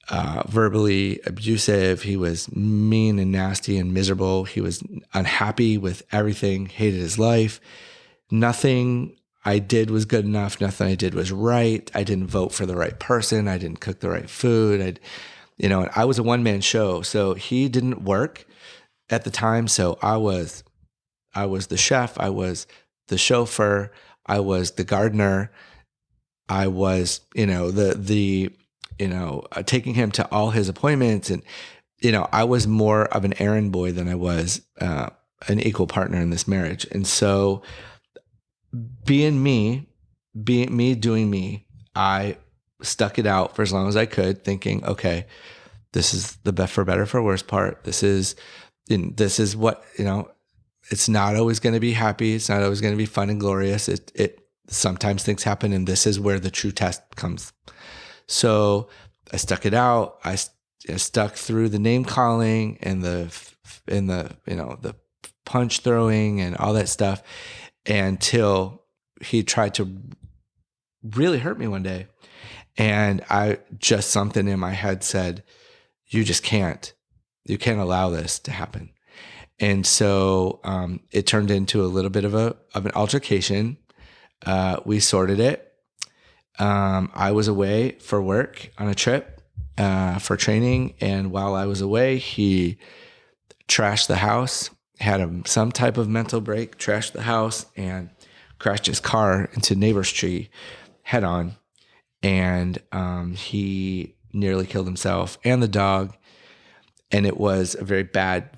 Speaker 2: verbally abusive. He was mean and nasty and miserable. He was unhappy with everything, hated his life. Nothing I did was good enough. Nothing I did was right. I didn't vote for the right person. I didn't cook the right food. I was a one-man show. So he didn't work at the time. So I was the chef. I was the chauffeur. I was the gardener. I was, taking him to all his appointments. And, I was more of an errand boy than I was an equal partner in this marriage. And so being me doing me, I stuck it out for as long as I could, thinking, okay, this is the best for better, for worse part. This is what, it's not always going to be happy. It's not always going to be fun and glorious. It sometimes things happen, and this is where the true test comes. So I stuck it out. I stuck through the name calling and the punch throwing and all that stuff until he tried to really hurt me one day. And something in my head said, you just can't. You can't allow this to happen. And so it turned into a little bit of an altercation. We sorted it. I was away for work on a trip for training. And while I was away, he trashed the house, had some type of mental break, trashed the house, and crashed his car into a neighbor's tree head on. And he nearly killed himself and the dog. And it was a very bad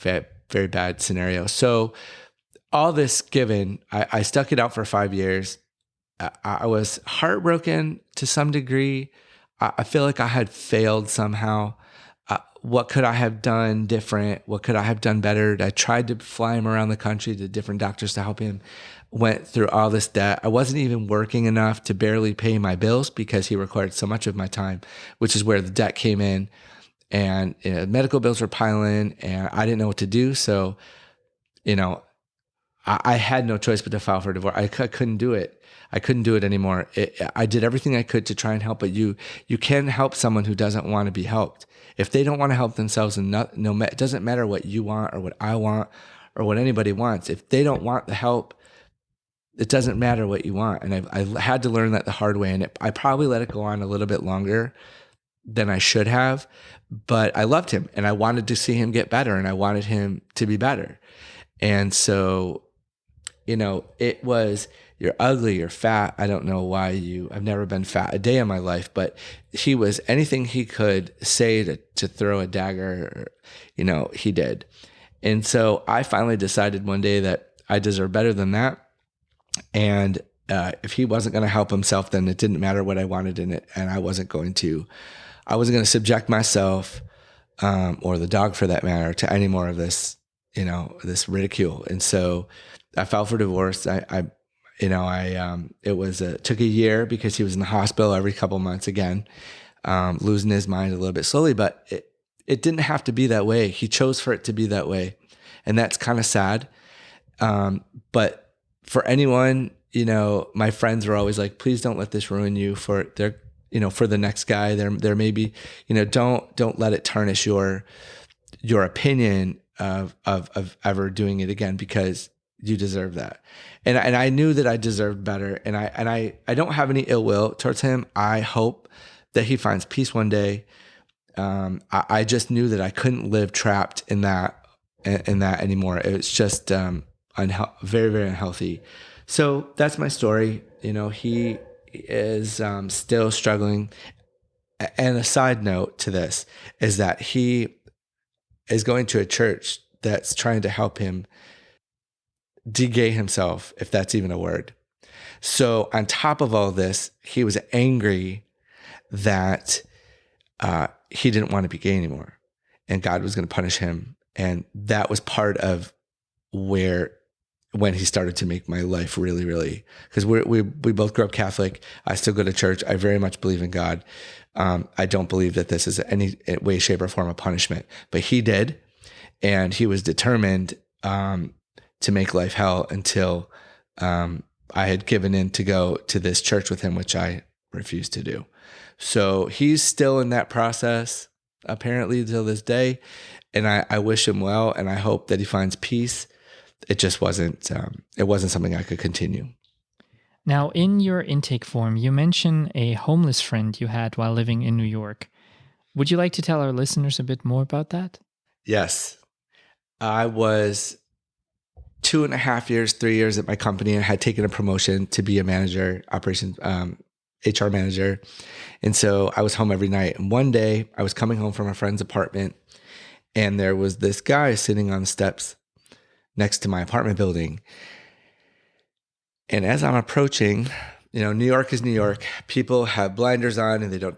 Speaker 2: scenario. So all this given, I stuck it out for 5 years. I was heartbroken to some degree. I feel like I had failed somehow. What could I have done different? What could I have done better? I tried to fly him around the country to different doctors to help him. Went through all this debt. I wasn't even working enough to barely pay my bills because he required so much of my time, which is where the debt came in. And medical bills were piling, and I didn't know what to do. So, I had no choice but to file for divorce. I couldn't do it. I couldn't do it anymore. I did everything I could to try and help, but you can help someone who doesn't want to be helped. If they don't want to help themselves, and it doesn't matter what you want or what I want or what anybody wants. If they don't want the help, it doesn't matter what you want. And I had to learn that the hard way. And I probably let it go on a little bit longer than I should have, but I loved him and I wanted to see him get better and I wanted him to be better. And so, it was, you're ugly, you're fat. I don't know why I've never been fat a day in my life, but he was anything he could say to throw a dagger, he did. And so I finally decided one day that I deserve better than that. And if he wasn't going to help himself, then it didn't matter what I wanted in it. And I wasn't going to subject myself, or the dog for that matter, to any more of this, this ridicule. And so I filed for divorce. It took a year because he was in the hospital every couple months again, losing his mind a little bit slowly, but it didn't have to be that way. He chose for it to be that way. And that's kind of sad. But for anyone, my friends were always like, please don't let this ruin you for the next guy. There may be, don't let it tarnish your opinion of ever doing it again, because you deserve that. And I knew that I deserved better. And I don't have any ill will towards him. I hope that he finds peace one day. I just knew that I couldn't live trapped in that anymore. It was just very, very unhealthy. So that's my story. He is still struggling. And a side note to this is that he is going to a church that's trying to help him de-gay himself, if that's even a word. So on top of all this, he was angry that he didn't want to be gay anymore, and God was going to punish him. And that was part of when he started to make my life really, really, because we both grew up Catholic. I still go to church. I very much believe in God. I don't believe that this is any way, shape, or form of punishment, but he did. And he was determined to make life hell until I had given in to go to this church with him, which I refused to do. So he's still in that process, apparently, till this day. And I wish him well, and I hope that he finds peace. It just wasn't something I could continue.
Speaker 1: Now, in your intake form, you mention a homeless friend you had while living in New York. Would you like to tell our listeners a bit more about that?
Speaker 2: Yes. I was 2.5 years, 3 years at my company, and had taken a promotion to be a manager, operations, HR manager. And so I was home every night. And one day I was coming home from a friend's apartment, and there was this guy sitting on the steps next to my apartment building. And as I'm approaching, New York is New York. People have blinders on, and they don't,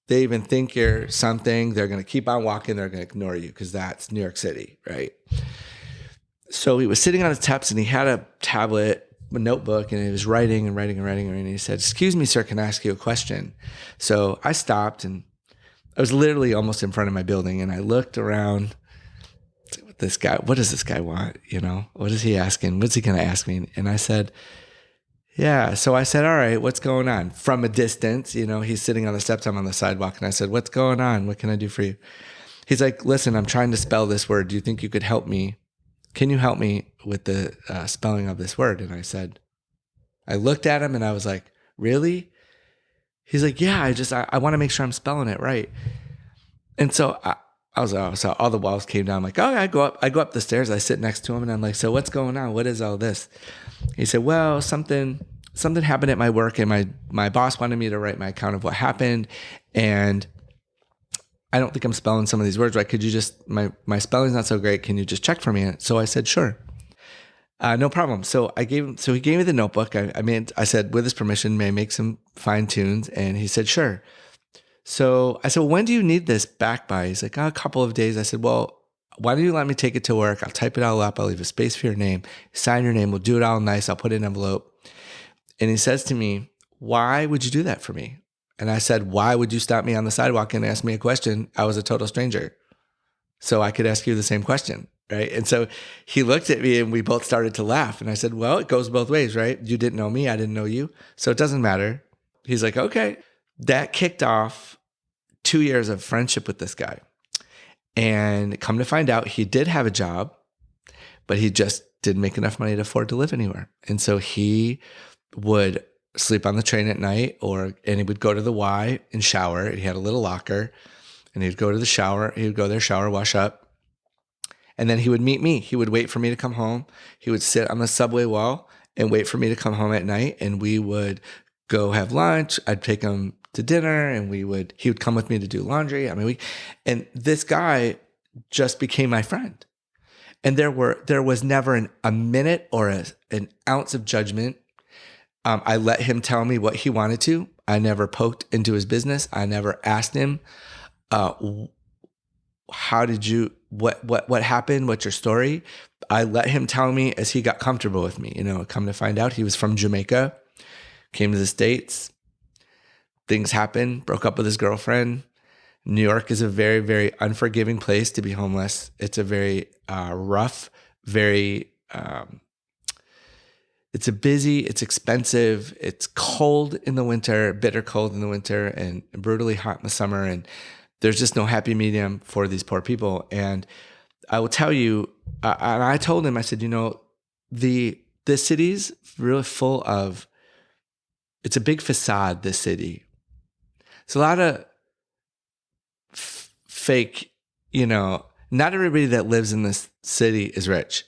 Speaker 2: they even think you're something. They're going to keep on walking. They're going to ignore you because that's New York City, right? So he was sitting on his steps, and he had a tablet, a notebook, and he was writing. And he said, "Excuse me, sir, can I ask you a question?" So I stopped, and I was literally almost in front of my building, and I looked around. This guy, what does this guy want? What is he asking? What's he going to ask me? And I said, Yeah. So I said, all right, what's going on? From a distance, he's sitting on the steps. I'm on the sidewalk. And I said, what's going on? What can I do for you? He's like, listen, I'm trying to spell this word. Do you think you could help me? Can you help me with the spelling of this word? And I looked at him and I was like, really? He's like, yeah, I want to make sure I'm spelling it right. And so I was, so all the walls came down. I'm like, oh, I go up the stairs. I sit next to him and I'm like, so what's going on? What is all this? He said, well, something happened at my work and my boss wanted me to write my account of what happened. And I don't think I'm spelling some of these words right. Could you just, my spelling's not so great. Can you just check for me? So I said, sure. No problem. So he gave me the notebook. I said, with his permission, may I make some fine tunes? And he said, sure. So I said, well, when do you need this back by? He's like, a couple of days. I said, well, why don't you let me take it to work? I'll type it all up. I'll leave a space for your name, sign your name. We'll do it all nice. I'll put it in an envelope. And he says to me, why would you do that for me? And I said, why would you stop me on the sidewalk and ask me a question? I was a total stranger. So I could ask you the same question, right? And so he looked at me and we both started to laugh. And I said, well, it goes both ways, right? You didn't know me. I didn't know you. So it doesn't matter. He's like, okay. That kicked off 2 years of friendship with this guy. And come to find out, he did have a job, but he just didn't make enough money to afford to live anywhere. And so he would sleep on the train at night and he would go to the Y and shower. He had a little locker and he'd go to the shower. He would go there, shower, wash up. And then he would meet me. He would wait for me to come home. He would sit on the subway wall and wait for me to come home at night. And we would go have lunch. I'd take him to dinner and he would come with me to do laundry. And this guy just became my friend. And there was never a minute or an ounce of judgment. I let him tell me what he wanted to. I never poked into his business. I never asked him, how did you, what happened? What's your story? I let him tell me as he got comfortable with me. Come to find out, he was from Jamaica, came to the States. Things happened, broke up with his girlfriend. New York is a very, very unforgiving place to be homeless. It's a very rough, very, it's it's expensive. It's cold in the winter, bitter cold in the winter and brutally hot in the summer. And there's just no happy medium for these poor people. And I will tell you, and I told him, I said, this city's really full of, it's a big facade, this city. It's a lot of fake, not everybody that lives in this city is rich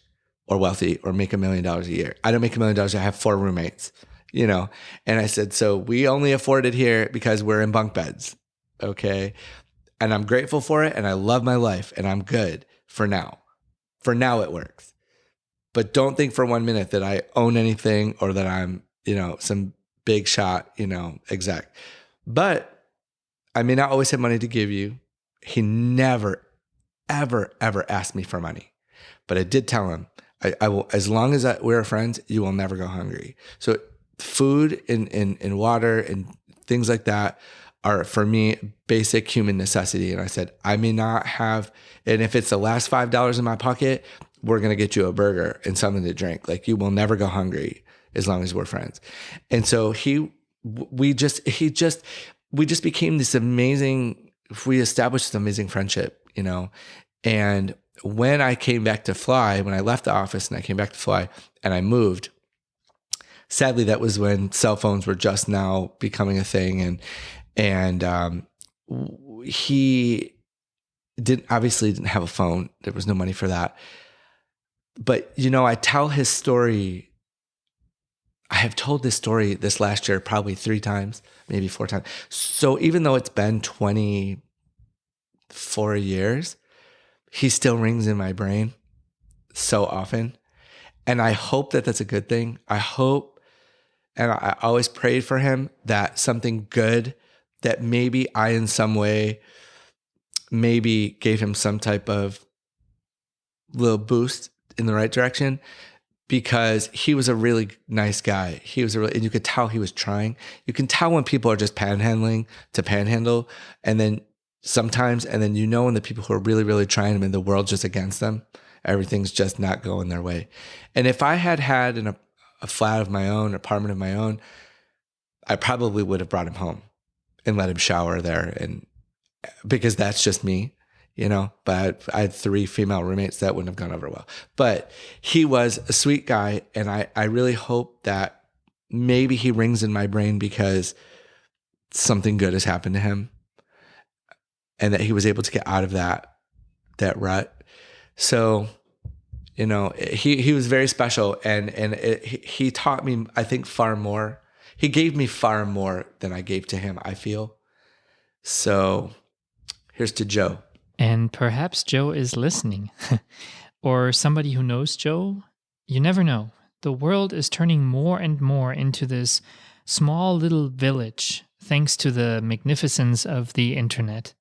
Speaker 2: or wealthy or make $1 million a year. I don't make $1 million. I have 4 roommates, and I said, so we only afford it here because we're in bunk beds. Okay. And I'm grateful for it. And I love my life and I'm good for now. For now it works. But don't think for 1 minute that I own anything or that I'm, some big shot, exec. But I may not always have money to give you. He never, ever, ever asked me for money. But I did tell him, I will, as long as we're friends, you will never go hungry. So food and water and things like that are, for me, basic human necessity. And I said, I may not have, and if it's the last $5 in my pocket, we're going to get you a burger and something to drink. Like, you will never go hungry as long as we're friends. And so we just became this amazing, we established this amazing friendship, and when I came back to fly, when I left the office and I came back to fly and I moved, sadly, that was when cell phones were just now becoming a thing. And he obviously didn't have a phone. There was no money for that. But, I tell his story. I have told this story this last year probably 3 times, maybe 4 times. So even though it's been 24 years, he still rings in my brain so often. And I hope that that's a good thing. I hope, and I always prayed for him that something good, that maybe I in some way maybe gave him some type of little boost in the right direction. Because he was a really nice guy. And you could tell he was trying. You can tell when people are just panhandling to panhandle. And then sometimes, when the people who are really, really trying, the world's just against them. Everything's just not going their way. And if I had a flat of my own, apartment of my own, I probably would have brought him home and let him shower there, and because that's just me, but I had 3 female roommates that wouldn't have gone over well. But he was a sweet guy, and I really hope that maybe he rings in my brain because something good has happened to him and that he was able to get out of that rut. So, he was very special, and he taught me, I think, far more. He gave me far more than I gave to him, I feel. So here's to Joe.
Speaker 1: And perhaps Joe is listening. Or somebody who knows Joe. You never know. The world is turning more and more into this small little village thanks to the magnificence of the internet.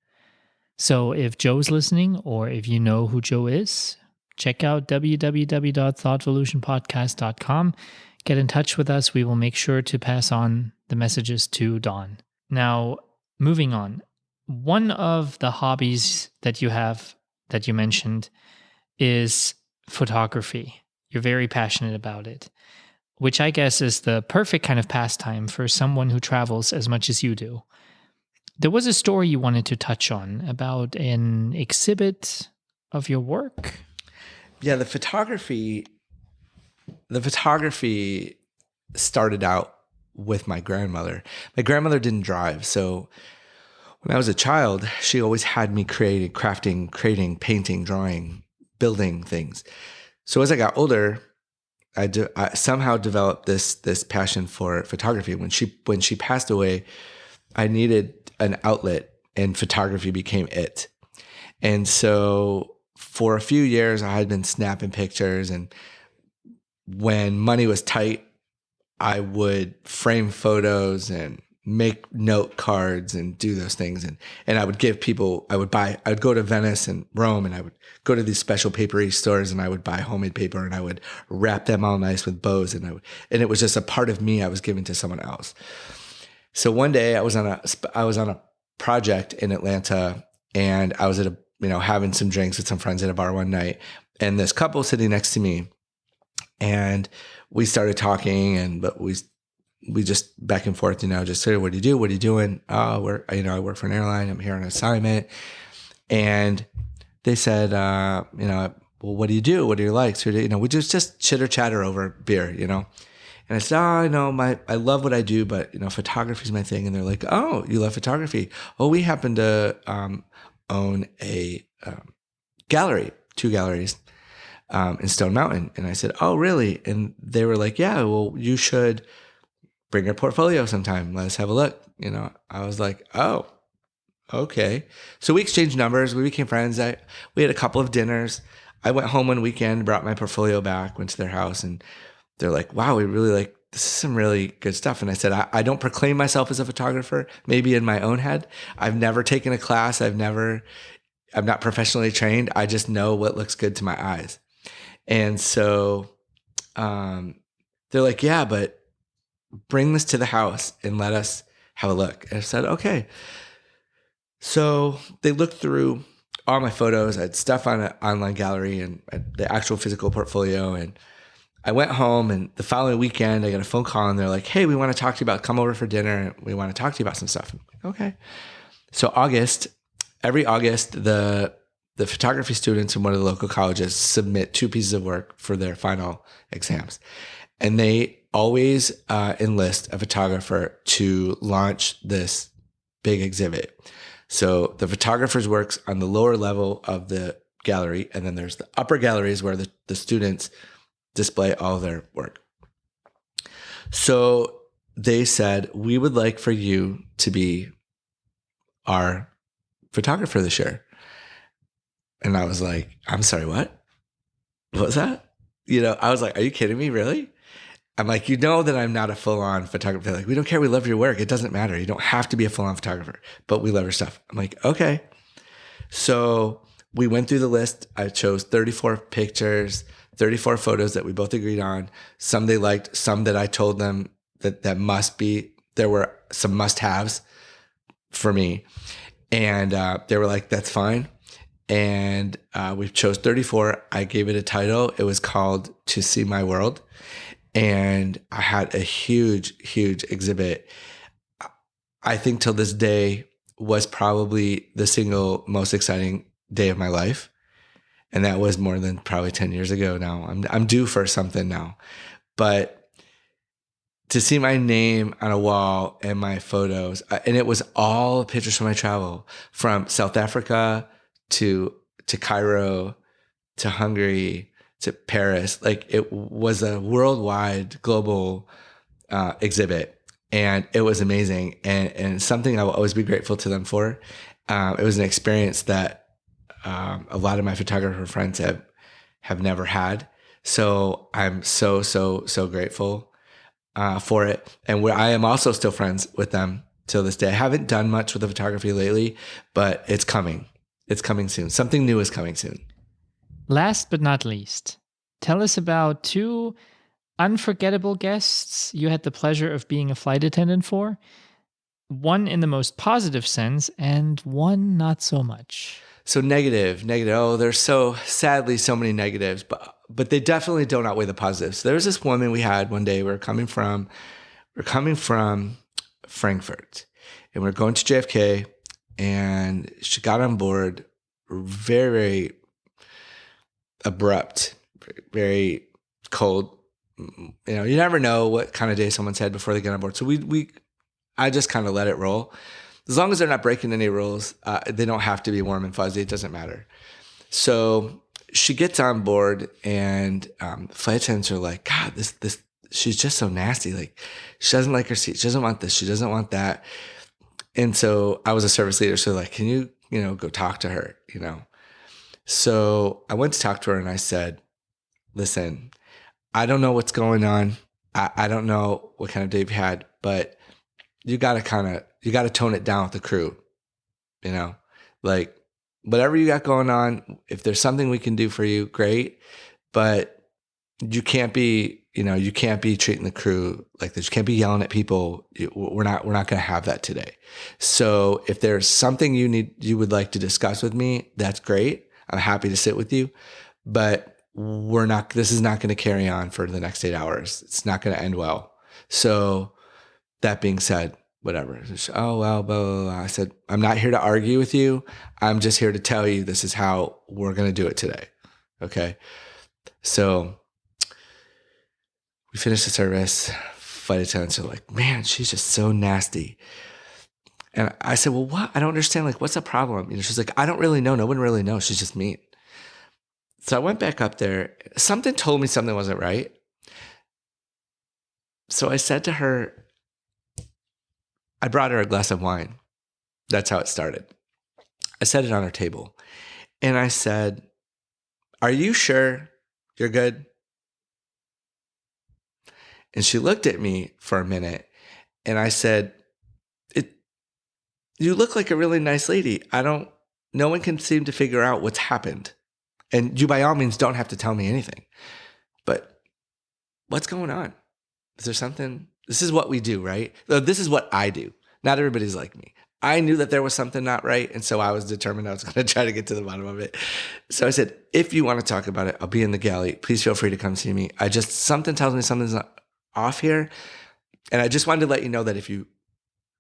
Speaker 1: So if Joe's listening, or if you know who Joe is, check out www.thoughtvolutionpodcast.com. Get in touch with us. We will make sure to pass on the messages to Dawn. Now, moving on. One of the hobbies that you have, that you mentioned, is photography. You're very passionate about it, which I guess is the perfect kind of pastime for someone who travels as much as you do. There was a story you wanted to touch on about an exhibit of your work.
Speaker 2: Yeah, the photography started out with my grandmother. My grandmother didn't drive, so when I was a child, she always had me creating, painting, drawing, building things. So as I got older, I somehow developed this passion for photography. When she passed away, I needed an outlet, and photography became it. And so for a few years, I had been snapping pictures, and when money was tight, I would frame photos and make note cards and do those things. And I would give people, I would go to Venice and Rome, and I would go to these special papery stores, and I would buy homemade paper, and I would wrap them all nice with bows. And it was just a part of me I was giving to someone else. So one day I was on a project in Atlanta, and I was at having some drinks with some friends at a bar one night, and this couple sitting next to me, and we started talking, but we just back and forth, just say, what do you do? What are you doing? Oh, I work for an airline. I'm here on assignment. And they said, well, what do you do? What do you like? So, we just chitter chatter over beer, And I said, I love what I do, but, photography is my thing. And they're like, oh, you love photography. Oh, we happen to own a gallery, 2 galleries in Stone Mountain. And I said, oh, really? And they were like, yeah, well, you should bring your portfolio sometime. Let us have a look. I was like, oh, okay. So we exchanged numbers. We became friends. We had a couple of dinners. I went home one weekend, brought my portfolio back, went to their house, and they're like, wow, we really this is some really good stuff. And I said, I don't proclaim myself as a photographer, maybe in my own head. I've never taken a class. I'm not professionally trained. I just know what looks good to my eyes. And so they're like, yeah, but bring this to the house and let us have a look. And I said, okay. So they looked through all my photos. I had stuff on an online gallery and the actual physical portfolio. And I went home, and the following weekend, I got a phone call, and they're like, hey, we want to talk to you come over for dinner. And we want to talk to you about some stuff. I'm like, okay. So every August, the photography students in one of the local colleges submit 2 pieces of work for their final exams. And they always enlist a photographer to launch this big exhibit. So the photographer's work's on the lower level of the gallery, and then there's the upper galleries where the students display all their work. So they said, we would like for you to be our photographer this year. And I was like, I'm sorry, what? What was that? I was like, are you kidding me? Really? I'm like, that I'm not a full-on photographer. They're like, we don't care. We love your work. It doesn't matter. You don't have to be a full-on photographer, but we love your stuff. I'm like, okay. So we went through the list. I chose 34 pictures, 34 photos that we both agreed on. Some they liked, some that I told them that must be, there were some must-haves for me. And they were like, that's fine. And we chose 34. I gave it a title. It was called To See My World. And I had a huge, huge exhibit. I think till this day was probably the single most exciting day of my life. And that was more than probably 10 years ago now. I'm due for something now. But to see my name on a wall and my photos, and it was all pictures from my travel, from South Africa to Cairo to Hungary to Paris. Like, it was a worldwide, global exhibit. And it was amazing, and something I will always be grateful to them for. It was an experience that a lot of my photographer friends have never had. So I'm so grateful for it. And I am also still friends with them till this day. I haven't done much with the photography lately, but it's coming. It's coming soon. Something new is coming soon.
Speaker 1: Last but not least, tell us about 2 unforgettable guests you had the pleasure of being a flight attendant for. One in the most positive sense and one not so much.
Speaker 2: So negative. Oh, there's sadly so many negatives, but they definitely don't outweigh the positives. So there was this woman we had one day. We're coming from Frankfurt, and we're going to JFK, and she got on board very, very abrupt, very cold. You know, you never know what kind of day someone's had before they get on board. So I just kind of let it roll. As long as they're not breaking any rules, they don't have to be warm and fuzzy. It doesn't matter. So she gets on board, and flight attendants are like, God, this she's just so nasty. Like, she doesn't like her seat. She doesn't want this. She doesn't want that. And so I was a service leader. So like, can you go talk to her, So I went to talk to her, and I said, listen, I don't know what's going on. I don't know what kind of day you've had, but you got to tone it down with the crew, like, whatever you got going on. If there's something we can do for you, great. But you can't be treating the crew like this. You can't be yelling at people. We're not going to have that today. So if there's something you would like to discuss with me, that's great. I'm happy to sit with you, but this is not going to carry on for the next 8 hours. It's not going to end well. So that being said, whatever. Oh, well, blah, blah, blah. I said, I'm not here to argue with you. I'm just here to tell you this is how we're going to do it today. Okay. So we finished the service. Flight attendants are like, man, she's just so nasty. And I said, well, what? I don't understand. Like, what's the problem? She's like, I don't really know. No one really knows. She's just mean. So I went back up there. Something told me something wasn't right. So I said to her, I brought her a glass of wine. That's how it started. I set it on her table. And I said, are you sure you're good? And she looked at me for a minute. And I said, you look like a really nice lady. No one can seem to figure out what's happened. And you, by all means, don't have to tell me anything. But what's going on? Is there something? This is what we do, right? This is what I do. Not everybody's like me. I knew that there was something not right. And so I was determined I was going to try to get to the bottom of it. So I said, if you want to talk about it, I'll be in the galley. Please feel free to come see me. Something tells me something's off here. And I just wanted to let you know that if you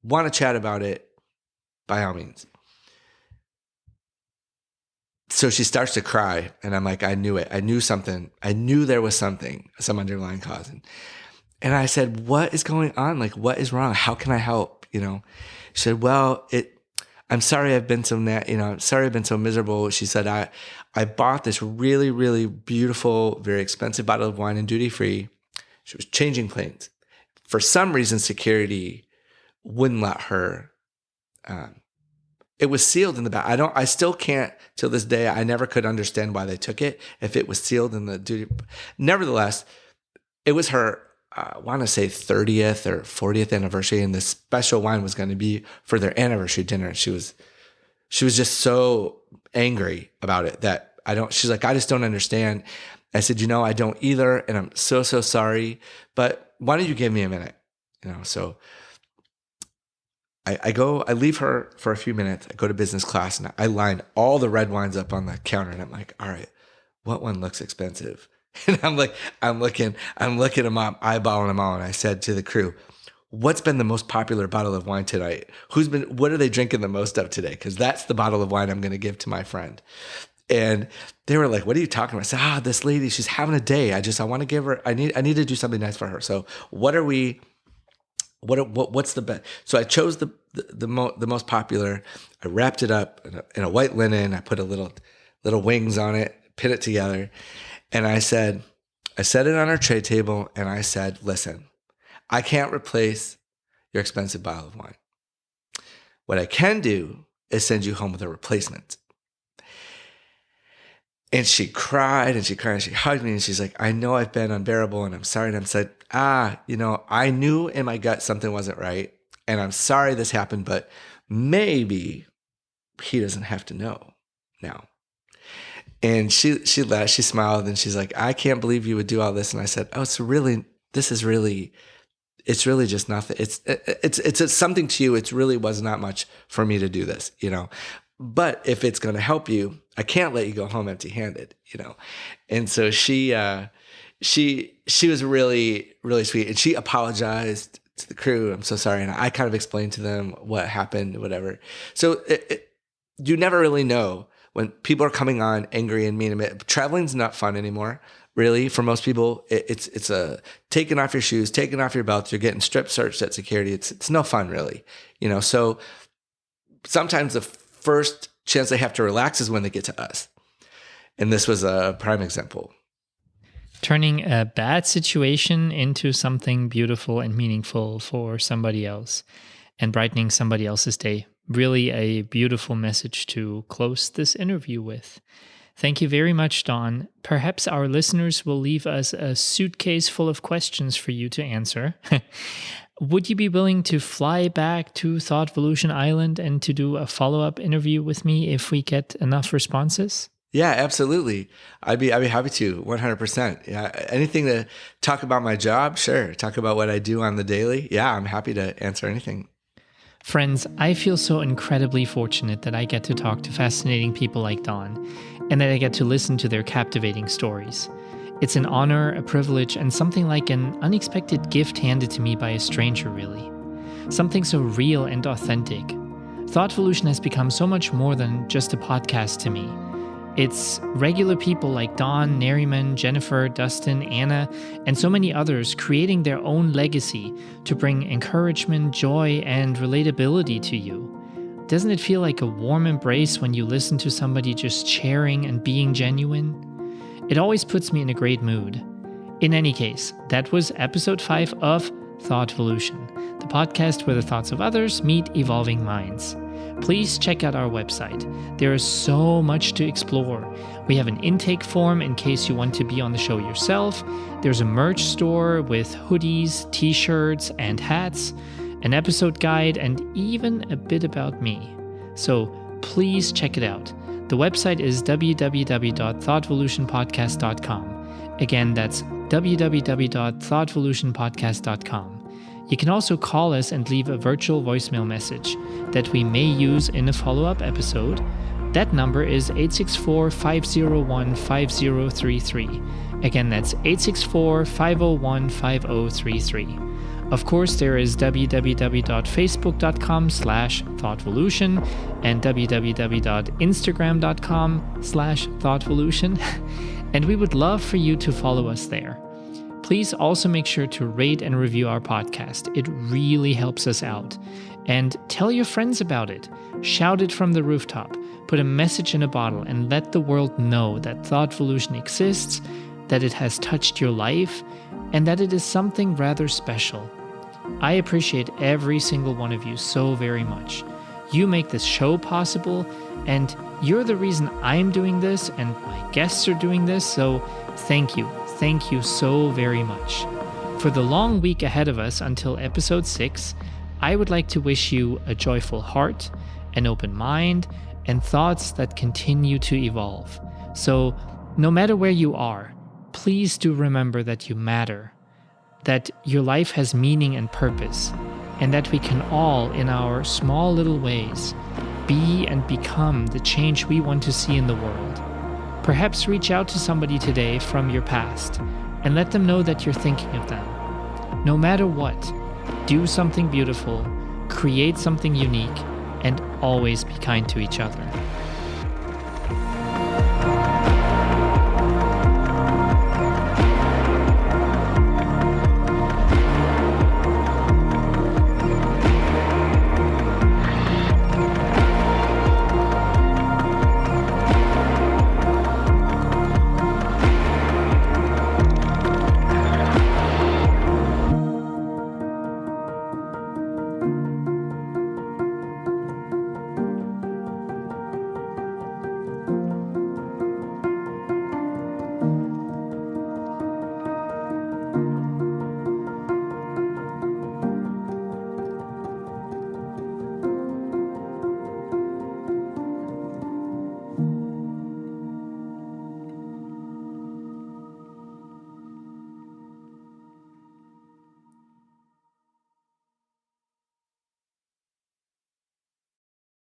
Speaker 2: want to chat about it, by all means. So she starts to cry, and I'm like, I knew it. I knew something. I knew there was some underlying cause. And I said, what is going on? Like, what is wrong? How can I help? She said, well, I'm sorry I've been so, I'm sorry I've been so miserable. She said, I bought this really, really beautiful, very expensive bottle of wine in duty free. She was changing planes. For some reason, security wouldn't let her. It was sealed in the back. I still can't, till this day, I never could understand why they took it, if it was sealed in the duty. Nevertheless, it was her, I want to say 30th or 40th anniversary, and this special wine was going to be for their anniversary dinner. She was just so angry about it that she's like, I just don't understand. I said, I don't either, and I'm so sorry, but why don't you give me a minute? So I leave her for a few minutes. I go to business class, and I line all the red wines up on the counter, and I'm like, all right, what one looks expensive? And I'm looking at mom, eyeballing them all. And I said to the crew, what's been the most popular bottle of wine tonight? What are they drinking the most of today? Because that's the bottle of wine I'm going to give to my friend. And they were like, what are you talking about? I said, this lady, she's having a day. I want to give her, I need to do something nice for her. So what's the best? So I chose the most popular. I wrapped it up in a white linen. I put a little wings on it, pin it together. And I set it on our tray table. And I said, listen, I can't replace your expensive bottle of wine. What I can do is send you home with a replacement. And she cried and she hugged me and she's like, I know I've been unbearable and I'm sorry. And I said, I knew in my gut something wasn't right. And I'm sorry this happened, but maybe he doesn't have to know now. And she laughed, she smiled, and she's like, I can't believe you would do all this. And I said, it's really just nothing. It's something to you. It really was not much for me to do this, but if it's going to help you, I can't let you go home empty handed, And so she was really, really sweet, and she apologized to the crew. I'm so sorry. And I kind of explained to them what happened, whatever. So you never really know when people are coming on angry and mean. Traveling's not fun anymore. Really, for most people, it's a taking off your shoes, taking off your belts. You're getting strip searched at security. It's no fun, really. So sometimes the first chance they have to relax is when they get to us, and this was a prime example.
Speaker 1: Turning a bad situation into something beautiful and meaningful for somebody else, and brightening somebody else's day. Really, a beautiful message to close this interview with. Thank you very much, Dawn. Perhaps our listeners will leave us a suitcase full of questions for you to answer. Would you be willing to fly back to Thoughtvolution Island and to do a follow-up interview with me if we get enough responses?
Speaker 2: Yeah, absolutely. I'd be happy to, 100%. Yeah, anything to talk about my job, sure. Talk about what I do on the daily. Yeah, I'm happy to answer anything.
Speaker 1: Friends, I feel so incredibly fortunate that I get to talk to fascinating people like Dawn, and that I get to listen to their captivating stories. It's an honor, a privilege, and something like an unexpected gift handed to me by a stranger, really. Something so real and authentic. Thoughtvolution has become so much more than just a podcast to me. It's regular people like Dawn, Nariman, Jennifer, Dustin, Anna, and so many others creating their own legacy to bring encouragement, joy, and relatability to you. Doesn't it feel like a warm embrace when you listen to somebody just sharing and being genuine? It always puts me in a great mood. In any case, that was episode 5 of Thoughtvolution, the podcast where the thoughts of others meet evolving minds. Please check out our website. There is so much to explore. We have an intake form in case you want to be on the show yourself. There's a merch store with hoodies, t-shirts, and hats, an episode guide, and even a bit about me. So please check it out. The website is www.thoughtvolutionpodcast.com. Again, that's www.thoughtvolutionpodcast.com. You can also call us and leave a virtual voicemail message that we may use in a follow-up episode. That number is 864-501-5033. Again, that's 864-501-5033. Of course, there is www.facebook.com/thoughtvolution and www.instagram.com/thoughtvolution. And we would love for you to follow us there. Please also make sure to rate and review our podcast. It really helps us out. And tell your friends about it. Shout it from the rooftop. Put a message in a bottle and let the world know that Thoughtvolution exists, that it has touched your life, and that it is something rather special. I appreciate every single one of you so very much. You make this show possible, and you're the reason I'm doing this and my guests are doing this, so thank you. Thank you so very much. For the long week ahead of us until episode 6, I would like to wish you a joyful heart, an open mind, and thoughts that continue to evolve. So, no matter where you are, please do remember that you matter, that your life has meaning and purpose, and that we can all, in our small little ways, be and become the change we want to see in the world. Perhaps reach out to somebody today from your past and let them know that you're thinking of them. No matter what, do something beautiful, create something unique, and always be kind to each other.